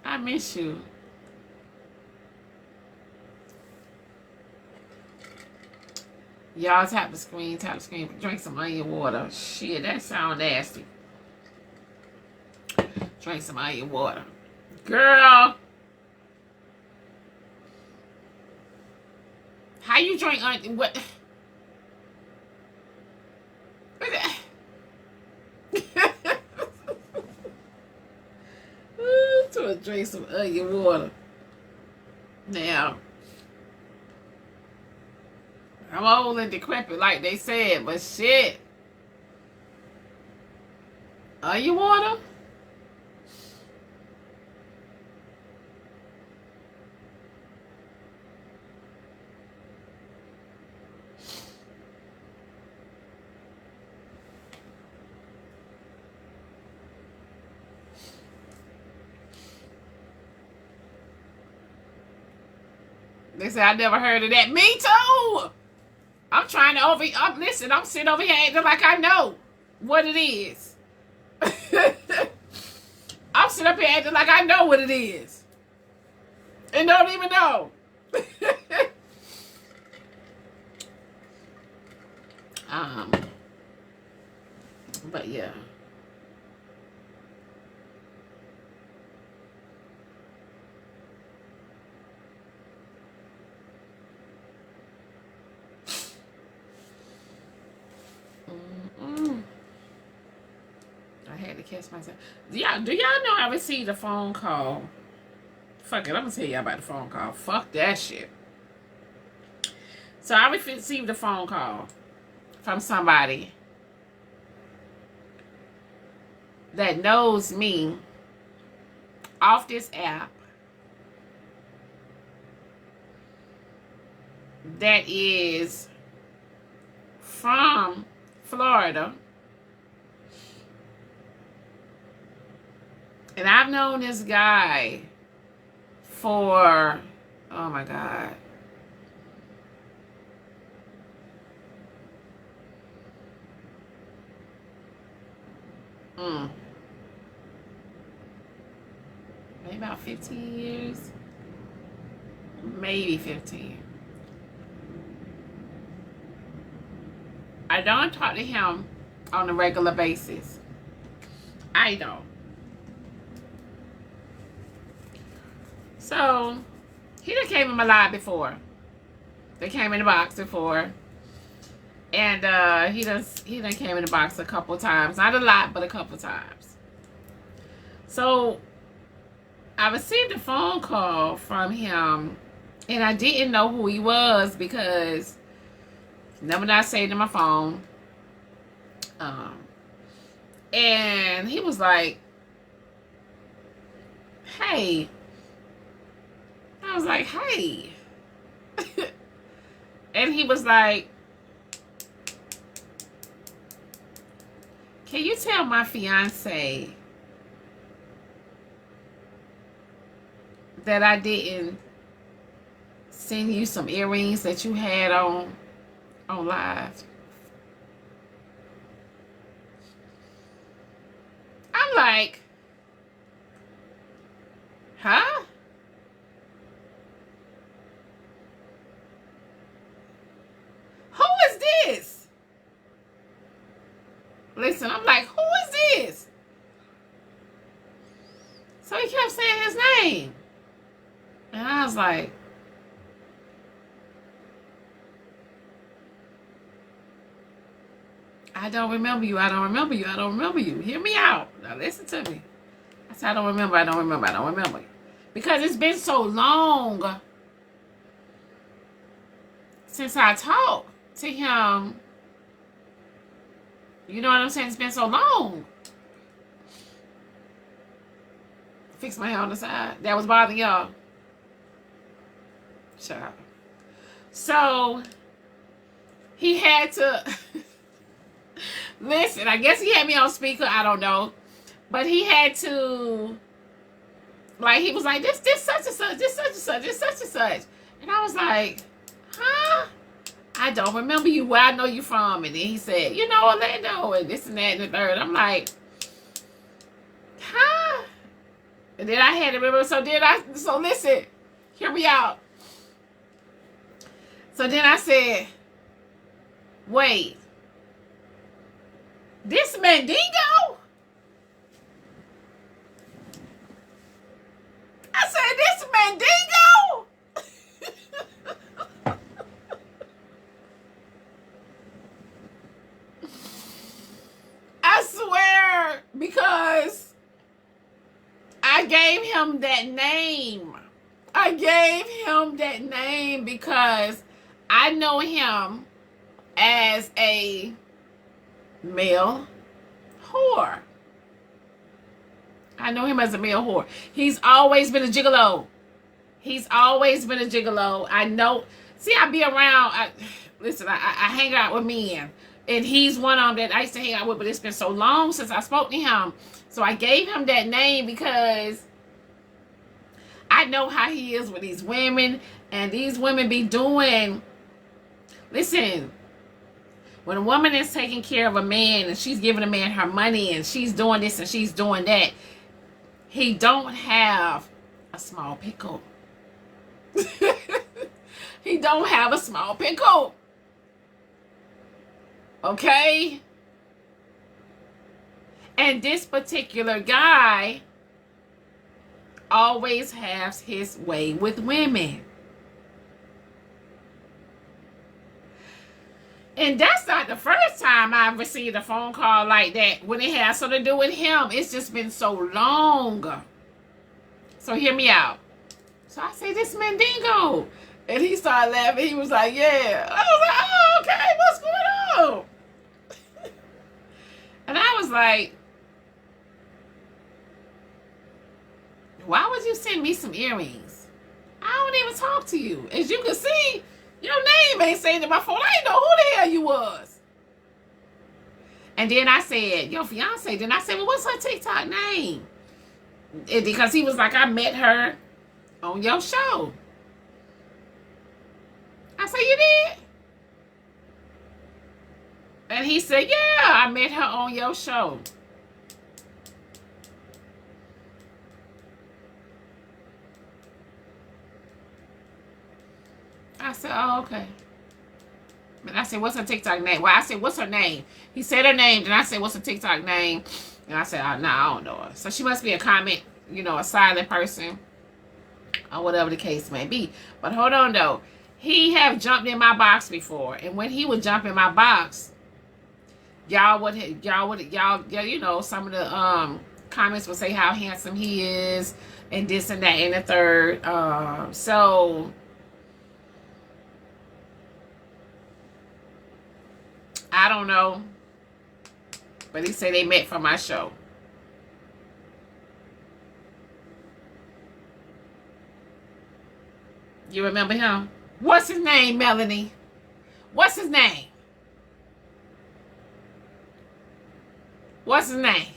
Speaker 1: I miss you. Y'all tap the screen, drink some onion water. Shit, that sound nasty. Drink some onion water. Girl. How you drink onion? What? To drink some onion water. Now, I'm old and decrepit, like they said, but shit. Onion water? They say I never heard of that. Me too. I'm trying to listen, I'm sitting over here acting like I know what it is. I'm sitting up here acting like I know what it is. And don't even know. But yeah. Mm-mm. I had to catch myself. Do y'all know I received a phone call? Fuck it, I'm gonna tell y'all about the phone call. Fuck that shit. So I received a phone call from somebody that knows me off this app that is from Florida. And I've known this guy for, oh my God, maybe about 15 years. Maybe 15. I don't talk to him on a regular basis. I don't. So, he done came in my live before. They came in the box before. And he done came in the box a couple times. Not a lot, but a couple times. So, I received a phone call from him. And I didn't know who he was because number not saved in my phone. And he was like, hey. I was like, hey. And he was like, can you tell my fiance that I didn't send you some earrings that you had on live? I'm like, huh? Who is this? Listen, I'm like, who is this? So he kept saying his name. And I was like, I don't remember you. I don't remember you. I don't remember you. Hear me out. Now listen to me. I said, I don't remember. I don't remember. I don't remember. Because it's been so long since I talked to him. You know what I'm saying? It's been so long. Fix my hair on the side. That was bothering y'all. Shut up. So, he had to... Listen, I guess he had me on speaker. I don't know. But he had to... Like, he was like, this such and such, this such and such, this such and such. And I was like, huh? I don't remember you, where I know you from. And then he said, you know, Orlando, and this and that and the third. I'm like, huh? And then I had to remember. So listen, hear me out. So then I said, wait, this Mandingo? I said, this Mandingo? I swear, because I gave him that name. I gave him that name because I know him as a male whore. I know him as a male whore. He's always been a gigolo. He's always been a gigolo. I know. See, I be around. Listen, I hang out with men. And he's one of them that I used to hang out with. But it's been so long since I spoke to him. So I gave him that name because I know how he is with these women. And these women be doing... Listen, when a woman is taking care of a man and she's giving a man her money and she's doing this and she's doing that, he don't have a small pickle. He don't have a small pickle. Okay? And this particular guy always has his way with women. And that's not the first time I've received a phone call like that when it has something to do with him. It's just been so long. So hear me out. So I say, this Mandingo. And he started laughing. He was like, yeah. I was like, oh, okay, what's going on? And I was like, why would you send me some earrings? I don't even talk to you. As you can see, your name ain't saying to my phone. I didn't know who the hell you was. And then I said, your fiance. Then I said, well, what's her TikTok name? And because he was like, I met her on your show. I said, you did? And he said, yeah, I met her on your show. I said, oh, okay. And I said, what's her TikTok name? Well, I said, what's her name? He said her name. Then I said, what's her TikTok name? And I said, oh, no, I don't know her. So she must be a comment, you know, a silent person. Or whatever the case may be. But hold on, though. He have jumped in my box before. And when he would jump in my box, y'all, you know, some of the comments would say how handsome he is. And this and that and the third. So I don't know. But he said they met for my show. You remember him? What's his name, Melanie? What's his name? What's his name?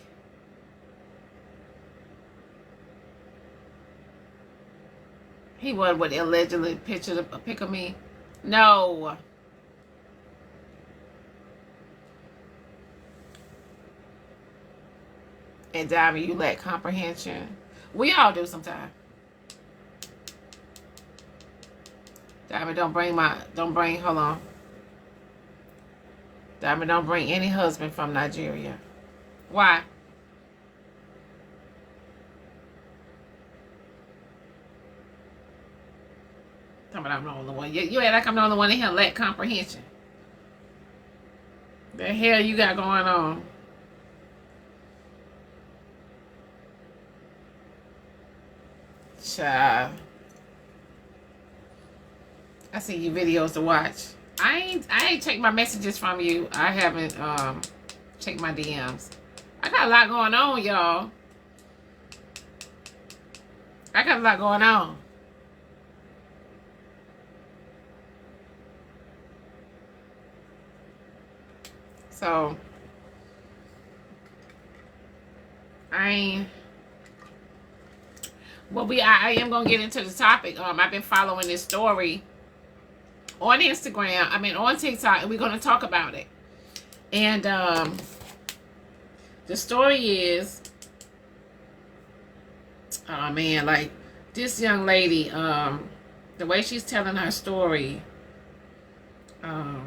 Speaker 1: He was what allegedly pictured a pic of me. No. And Diamond, you lack comprehension. We all do sometimes. Diamond, don't bring, hold on. Diamond, don't bring any husband from Nigeria. Why? Tell me I'm the only one. You act like I'm the only one in here lack comprehension. The hell you got going on? Child. I see your videos to watch. I ain't checked my messages from you. I haven't checked my DMs. I got a lot going on, y'all. I got a lot going on. So I am gonna get into the topic. I've been following this story on Instagram, on TikTok, and we're going to talk about it. And the story is, oh man, like this young lady, the way she's telling her story, shout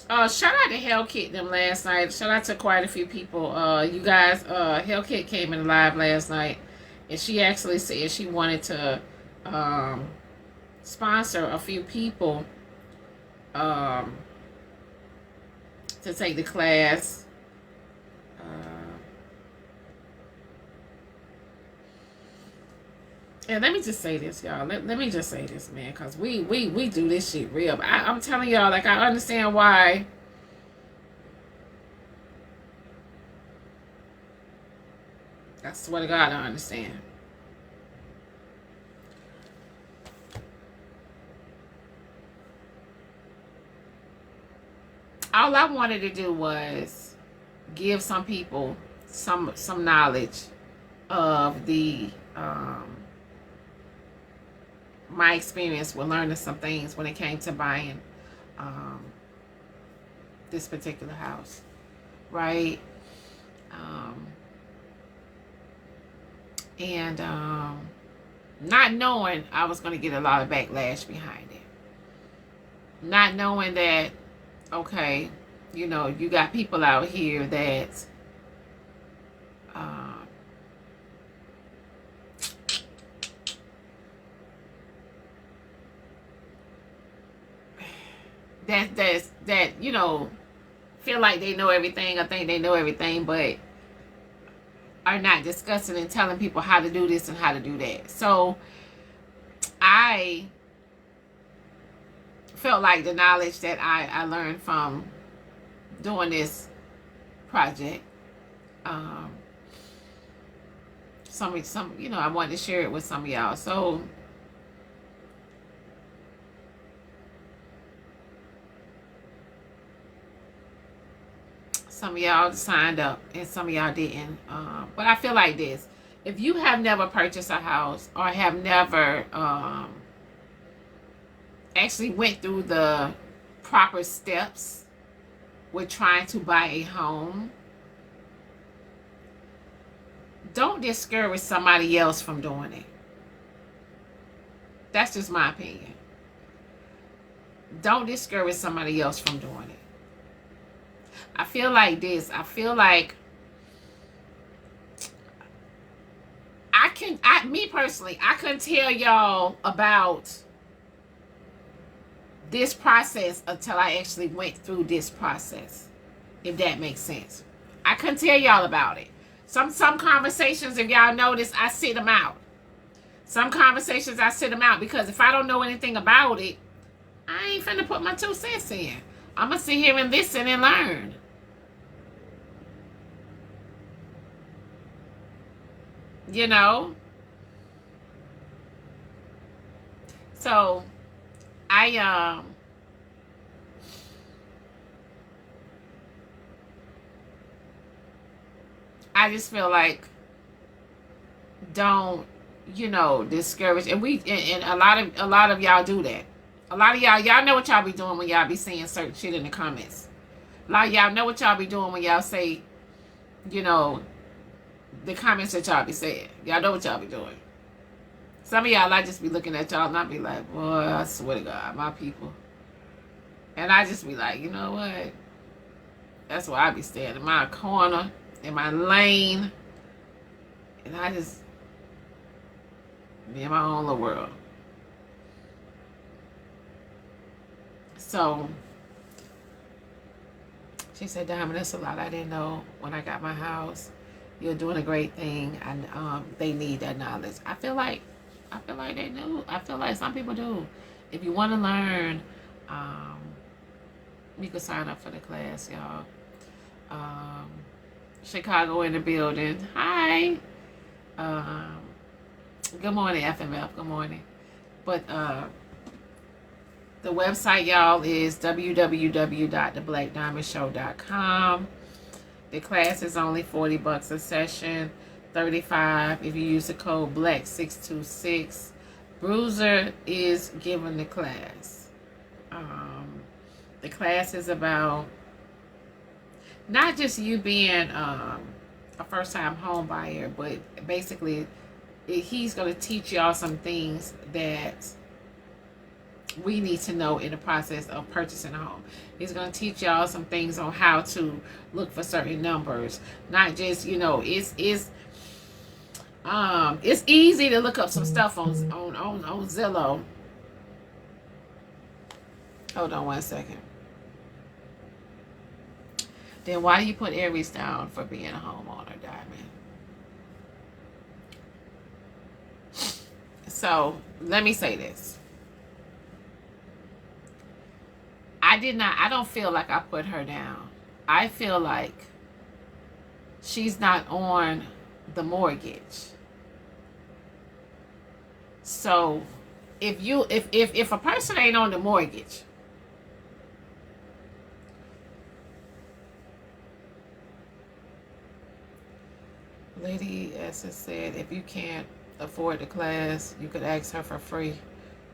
Speaker 1: out to Hellkit them last night. Shout out to quite a few people. You guys, Hellkit came in live last night. And she actually said she wanted to sponsor a few people to take the class. And let me just say this, y'all. Let me just say this, man, because we do this shit real. I'm telling y'all, like, I understand why. I swear to God, I understand. All I wanted to do was give some people some knowledge of the my experience with learning some things when it came to buying this particular house, right? And not knowing I was going to get a lot of backlash behind it. Not knowing that, okay, you know, you got people out here that um, that you know, feel like they know everything or think they know everything, but are not discussing and telling people how to do this and how to do that. So I felt like the knowledge that I learned from doing this project, um, some you know, I wanted to share it with some of y'all. So some of y'all signed up and some of y'all didn't. But I feel like this: if you have never purchased a house or have never actually went through the proper steps with trying to buy a home, don't discourage somebody else from doing it. That's just my opinion. Don't discourage somebody else from doing it. I feel like this. I feel like me personally, I couldn't tell y'all about this process until I actually went through this process, if that makes sense. I couldn't tell y'all about it. Some conversations, if y'all notice, I sit them out. Some conversations I sit them out because if I don't know anything about it, I ain't finna put my 2 cents in. I'm gonna sit here and listen and learn. You know? So I just feel like don't, you know, discourage, and a lot of y'all do that. A lot of y'all know what y'all be doing when y'all be saying certain shit in the comments. A lot of y'all know what y'all be doing when y'all say, you know, the comments that y'all be saying. Y'all know what y'all be doing. Some of y'all, I just be looking at y'all and I be like, boy, I swear to God, my people. And I just be like, you know what? That's why I be staying in my corner, in my lane. And I just be in my own little world. So she said, Diamond, that's a lot I didn't know when I got my house. You're doing a great thing, and they need that knowledge. I feel like they do. I feel like some people do. If you want to learn, you can sign up for the class, y'all. Chicago in the building. Hi. Good morning, FMF. Good morning. But the website, y'all, is www.theblackdiamondshow.com. The class is only $40 a session, $35 if you use the code BLACK626. Bruiser is giving the class. The class is about not just you being a first-time home buyer, but basically he's going to teach y'all some things that we need to know in the process of purchasing a home. He's going to teach y'all some things on how to look for certain numbers. Not just, you know, it's easy to look up some stuff on Zillow. Hold on one second. Then why do you put Aries down for being a homeowner, Diamond? So let me say this. I don't feel like I put her down. I feel like she's not on the mortgage. So if a person ain't on the mortgage, Lady Essence said, if you can't afford the class, you could ask her for free.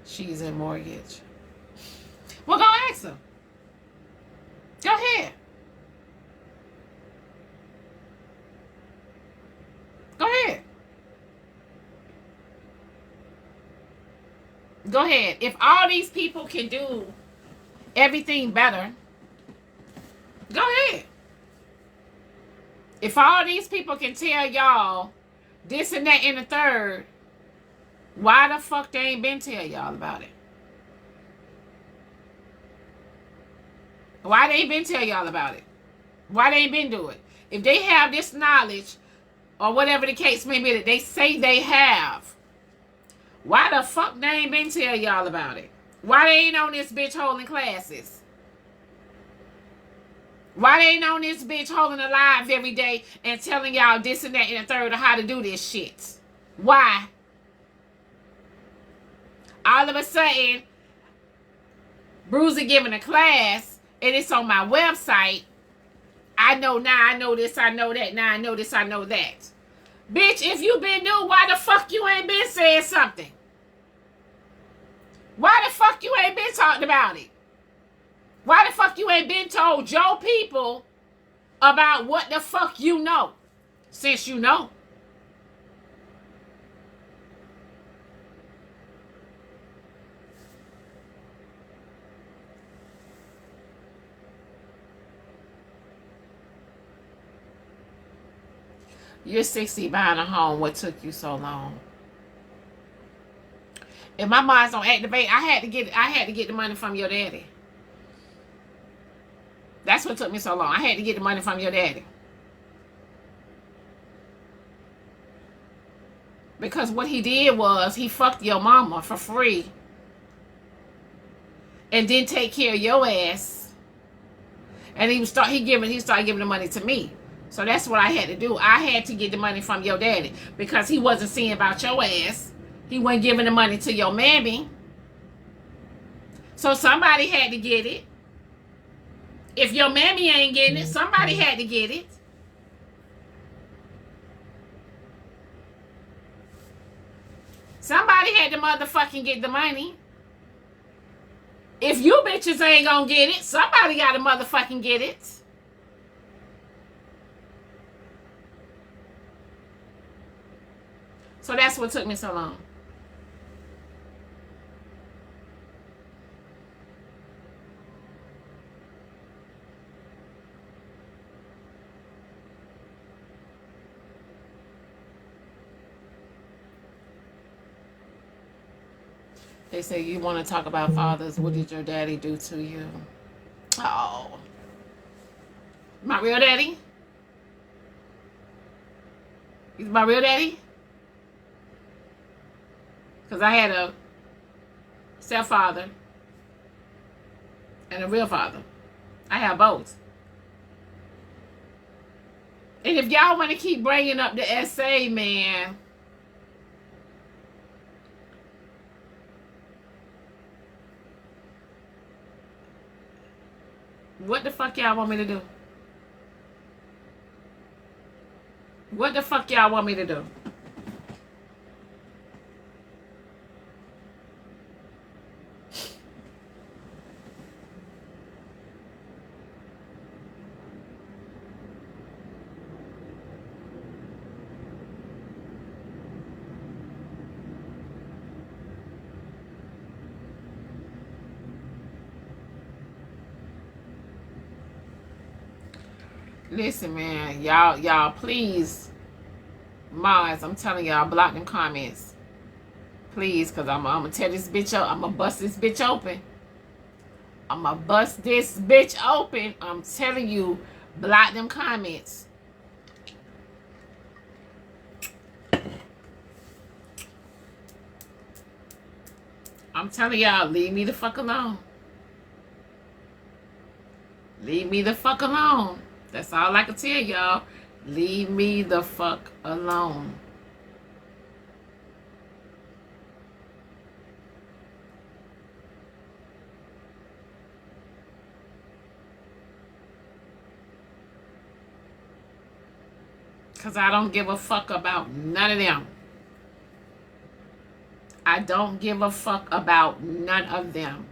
Speaker 1: She's in mortgage. Well, go ask her. Go ahead. Go ahead. Go ahead. If all these people can do everything better, go ahead. If all these people can tell y'all this and that and the third, why the fuck they ain't been tell y'all about it? Why they ain't been tell y'all about it? Why they ain't been do it? If they have this knowledge, or whatever the case may be that they say they have, why the fuck they ain't been tell y'all about it? Why they ain't on this bitch holding classes? Why they ain't on this bitch holding a live every day and telling y'all this and that and the third of how to do this shit? Why? All of a sudden, Bruiser giving a class and it's on my website. I know now, I know this, I know that, now I know this, I know that. Bitch, if you been new, why the fuck you ain't been saying something? Why the fuck you ain't been talking about it? Why the fuck you ain't been told your people about what the fuck you know? Since you know. You're 60 buying a home. What took you so long? If my mind's don't activate, I had to get the money from your daddy. That's what took me so long. I had to get the money from your daddy. Because what he did was he fucked your mama for free and didn't take care of your ass. And he started giving the money to me. So that's what I had to do. I had to get the money from your daddy because he wasn't seeing about your ass. He wasn't giving the money to your mammy. So somebody had to get it. If your mammy ain't getting it, somebody had to get it. Somebody had to motherfucking get the money. If you bitches ain't gonna get it, somebody gotta motherfucking get it. So that's what took me so long. They say you want to talk about fathers. What did your daddy do to you? Oh. My real daddy? He's my real daddy? Because I had a stepfather and a real father. I have both. And if y'all want to keep bringing up the essay, man, what the fuck y'all want me to do? What the fuck y'all want me to do? Listen, man, y'all, please, Mars, I'm telling y'all, block them comments, please, cause I'm gonna tear this bitch up. I'm gonna bust this bitch open. I'm gonna bust this bitch open. I'm telling you, block them comments. I'm telling y'all, leave me the fuck alone. Leave me the fuck alone. That's all I can tell y'all. Leave me the fuck alone. Because I don't give a fuck about none of them. I don't give a fuck about none of them.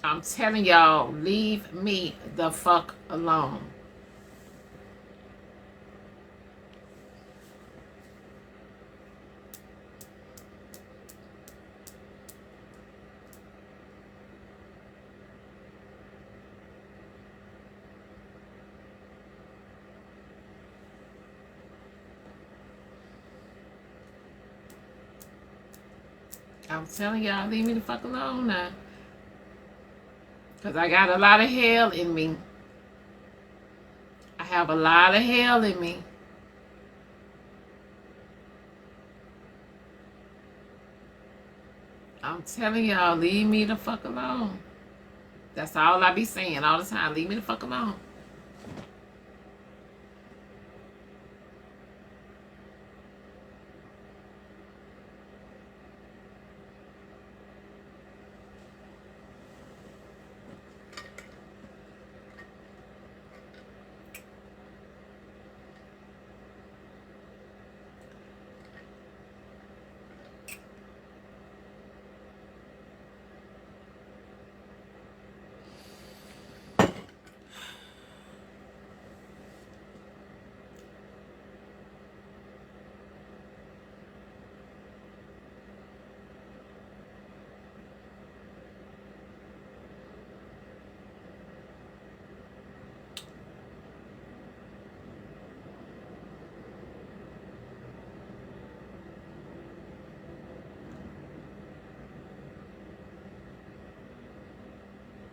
Speaker 1: I'm telling y'all, leave me the fuck alone. I'm telling y'all, leave me the fuck alone now. Because I got a lot of hell in me. I have a lot of hell in me. I'm telling y'all, leave me the fuck alone. That's all I be saying all the time. Leave me the fuck alone.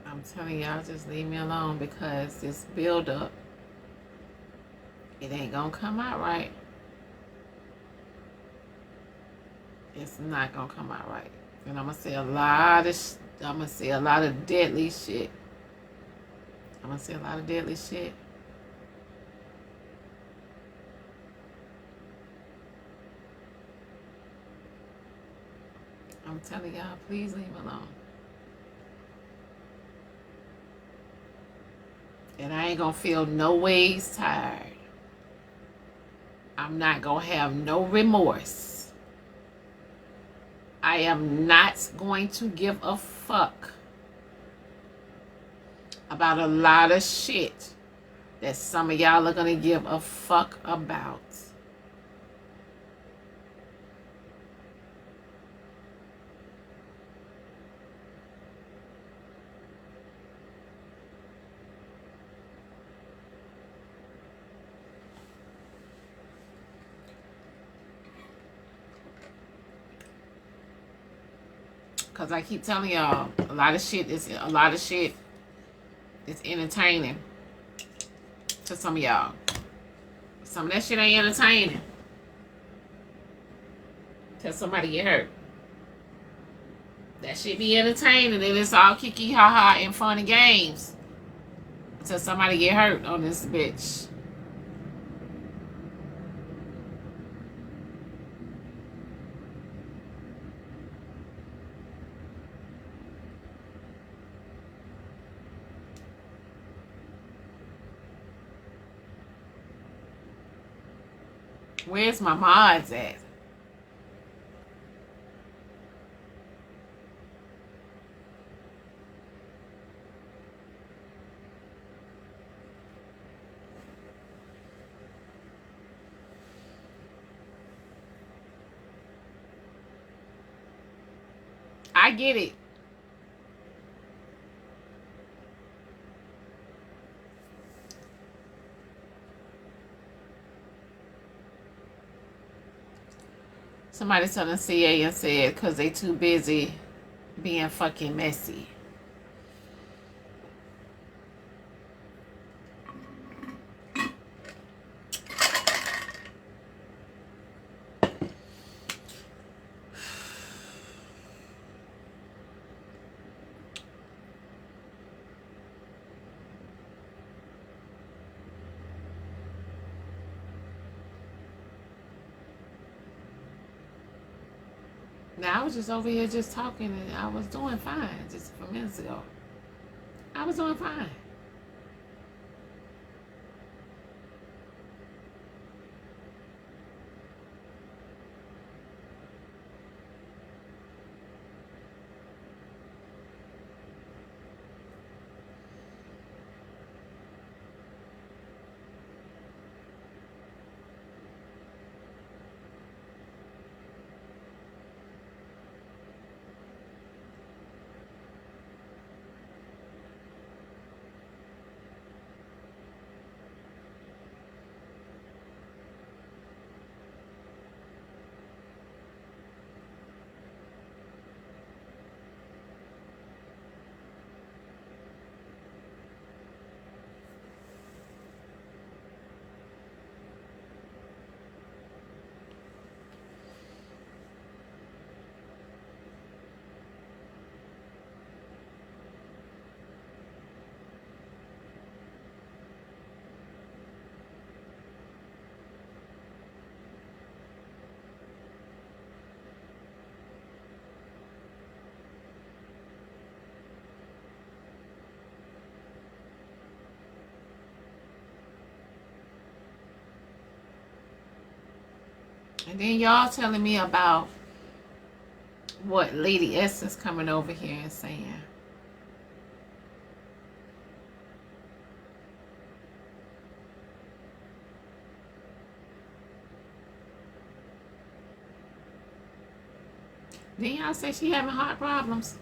Speaker 1: I'm telling y'all, just leave me alone because this build up, it ain't gonna come out right. It's not gonna come out right. And I'm gonna say a lot of deadly shit. I'm gonna say a lot of deadly shit. I'm telling y'all, please leave me alone. And I ain't gonna feel no ways tired. I'm not gonna have no remorse. I am not going to give a fuck about a lot of shit that some of y'all are gonna give a fuck about. Cause I keep telling y'all, a lot of shit is entertaining to some of y'all. Some of that shit ain't entertaining till somebody get hurt. That shit be entertaining and it's all kiki ha ha and fun and games until somebody get hurt on this bitch. Where's my mods at? I get it. Somebody telling CA and said because they too busy being fucking messy. Now I was just over here just talking and I was doing fine just a few minutes ago. I was doing fine. And then y'all telling me about what Lady Essence coming over here and saying. Then y'all say she having heart problems.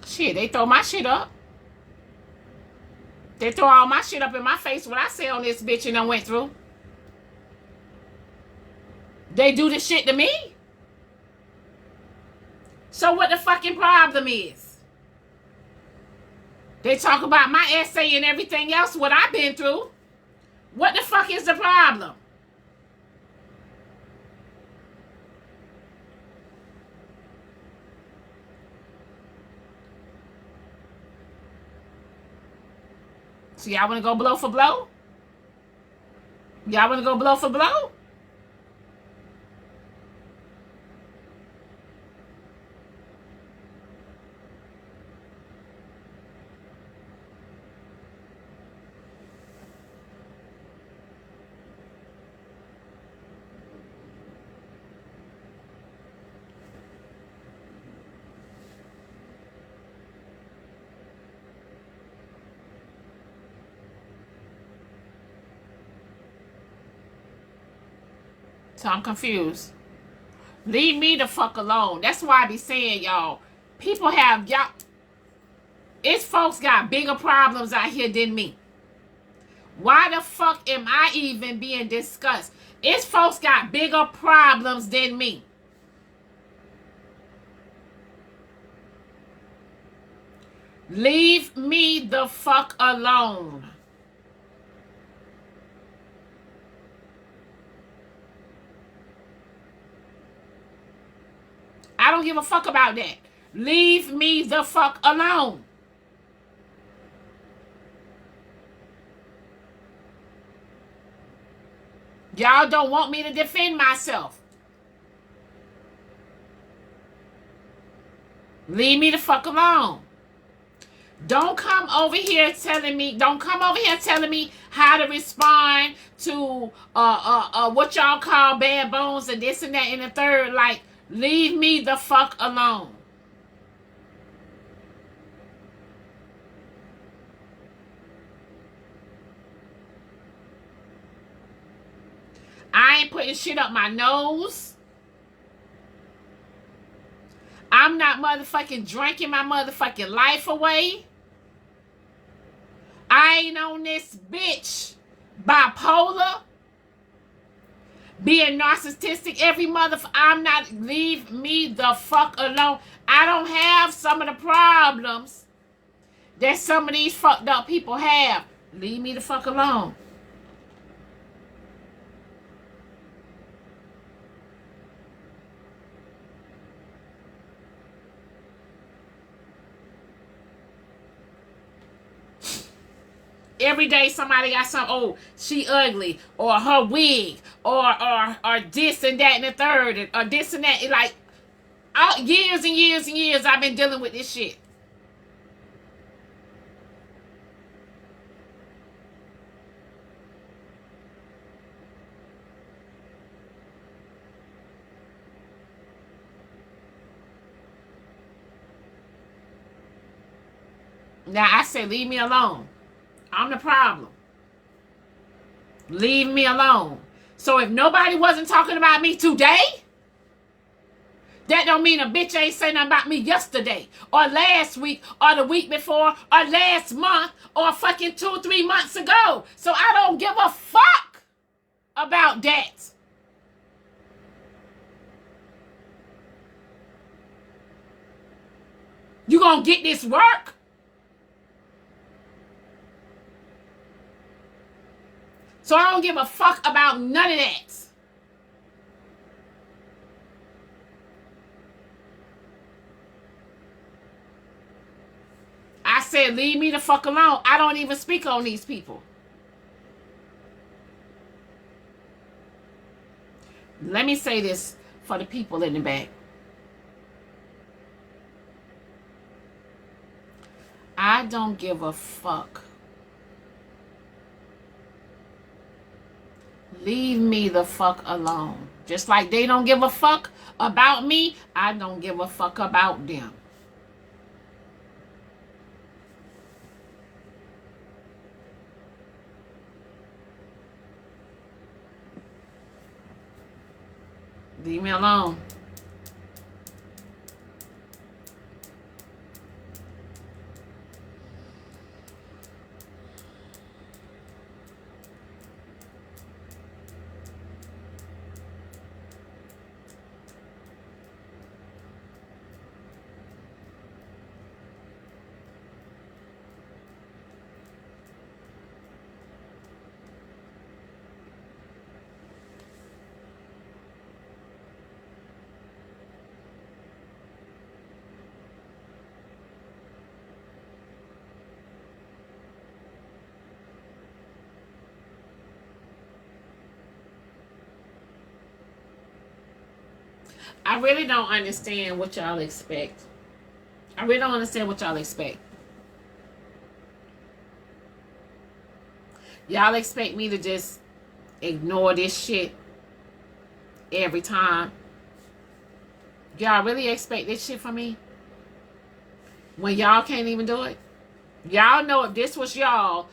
Speaker 1: Shit, they throw my shit up. They throw all my shit up in my face what I say on this bitch and I went through. They do the shit to me. So what the fucking problem is? They talk about my essay and everything else, what I've been through. What the fuck is the problem? So y'all want to go blow for blow? Y'all want to go blow for blow? So I'm confused. Leave me the fuck alone. That's why I be saying, y'all, people have, y'all, it's folks got bigger problems out here than me. Why the fuck am I even being discussed? It's folks got bigger problems than me. Leave me the fuck alone. I don't give a fuck about that. Leave me the fuck alone. Y'all don't want me to defend myself. Leave me the fuck alone. Don't come over here telling me how to respond to what y'all call bad bones and this and that and the third. Like, leave me the fuck alone. I ain't putting shit up my nose. I'm not motherfucking drinking my motherfucking life away. I ain't on this bitch bipolar, being narcissistic every motherfucker. I'm not. Leave me the fuck alone. I don't have some of the problems that some of these fucked up people have. Leave me the fuck alone. Every day somebody got some, oh, she ugly, or her wig, or this and that and the third, or this and that. Like, years and years and years I've been dealing with this shit. Now I say leave me alone. I'm the problem. Leave me alone. So if nobody wasn't talking about me today, that don't mean a bitch ain't saying nothing about me yesterday, or last week, or the week before, or last month, or fucking 2 or 3 months ago. So I don't give a fuck about that. You gonna get this work? So I don't give a fuck about none of that. said, leave me the fuck alone. I don't even speak on these people. Let me say this for the people in the back. I don't give a fuck. Leave me the fuck alone. Just like they don't give a fuck about me, I don't give a fuck about them. Leave me alone. I really don't understand what y'all expect. I really don't understand what y'all expect. Y'all expect me to just ignore this shit every time? Y'all really expect this shit from me? When y'all can't even do it? Y'all know if this was y'all,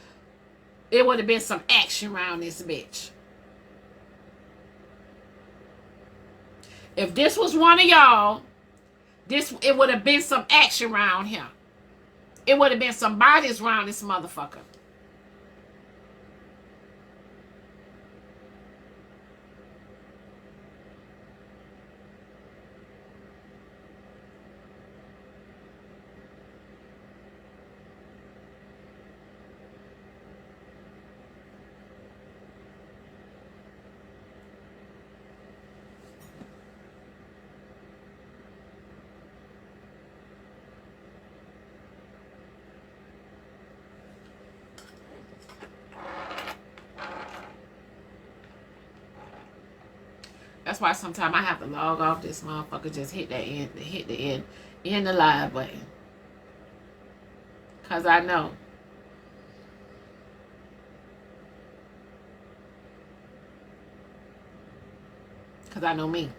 Speaker 1: it would have been some action around this bitch. If this was one of y'all, it would have been some action around here. It would have been some bodies around this motherfucker. That's why sometimes I have to log off this motherfucker. Just hit the end the live button. Cause I know. Cause I know me.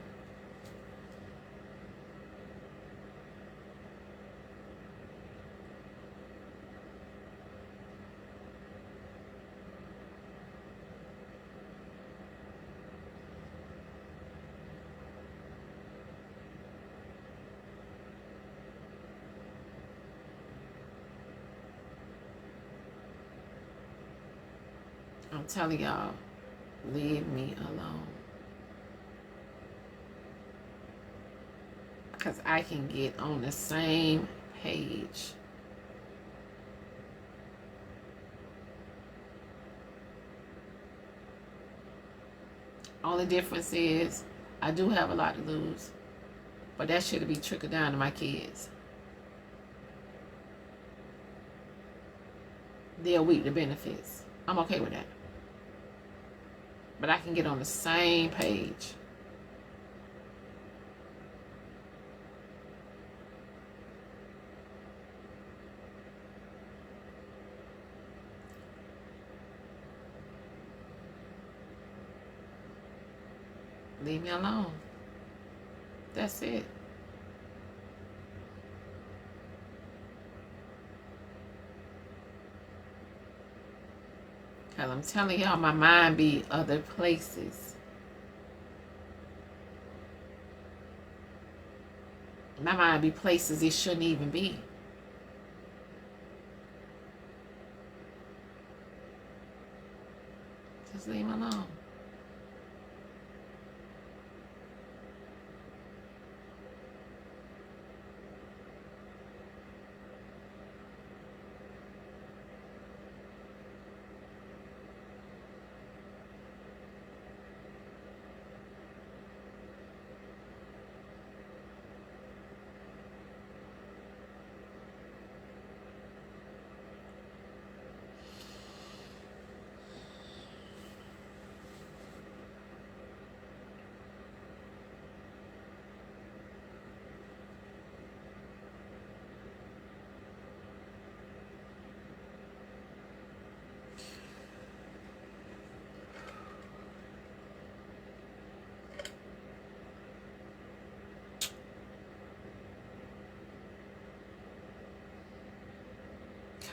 Speaker 1: I'm telling y'all, leave me alone. Because I can get on the same page. Only difference is I do have a lot to lose. But that should be trickled down to my kids. They'll reap the benefits. I'm okay with that. But I can get on the same page. Leave me alone. That's it. Because I'm telling y'all, my mind be other places. My mind be places it shouldn't even be. Just leave me alone.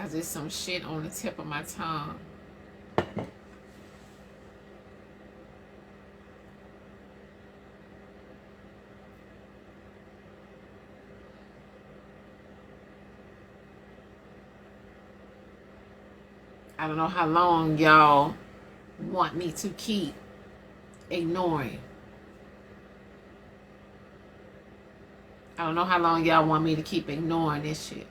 Speaker 1: Because there's some shit on the tip of my tongue. I don't know how long y'all want me to keep ignoring. I don't know how long y'all want me to keep ignoring this shit.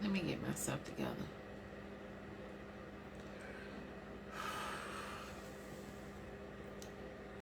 Speaker 1: Let me get myself together.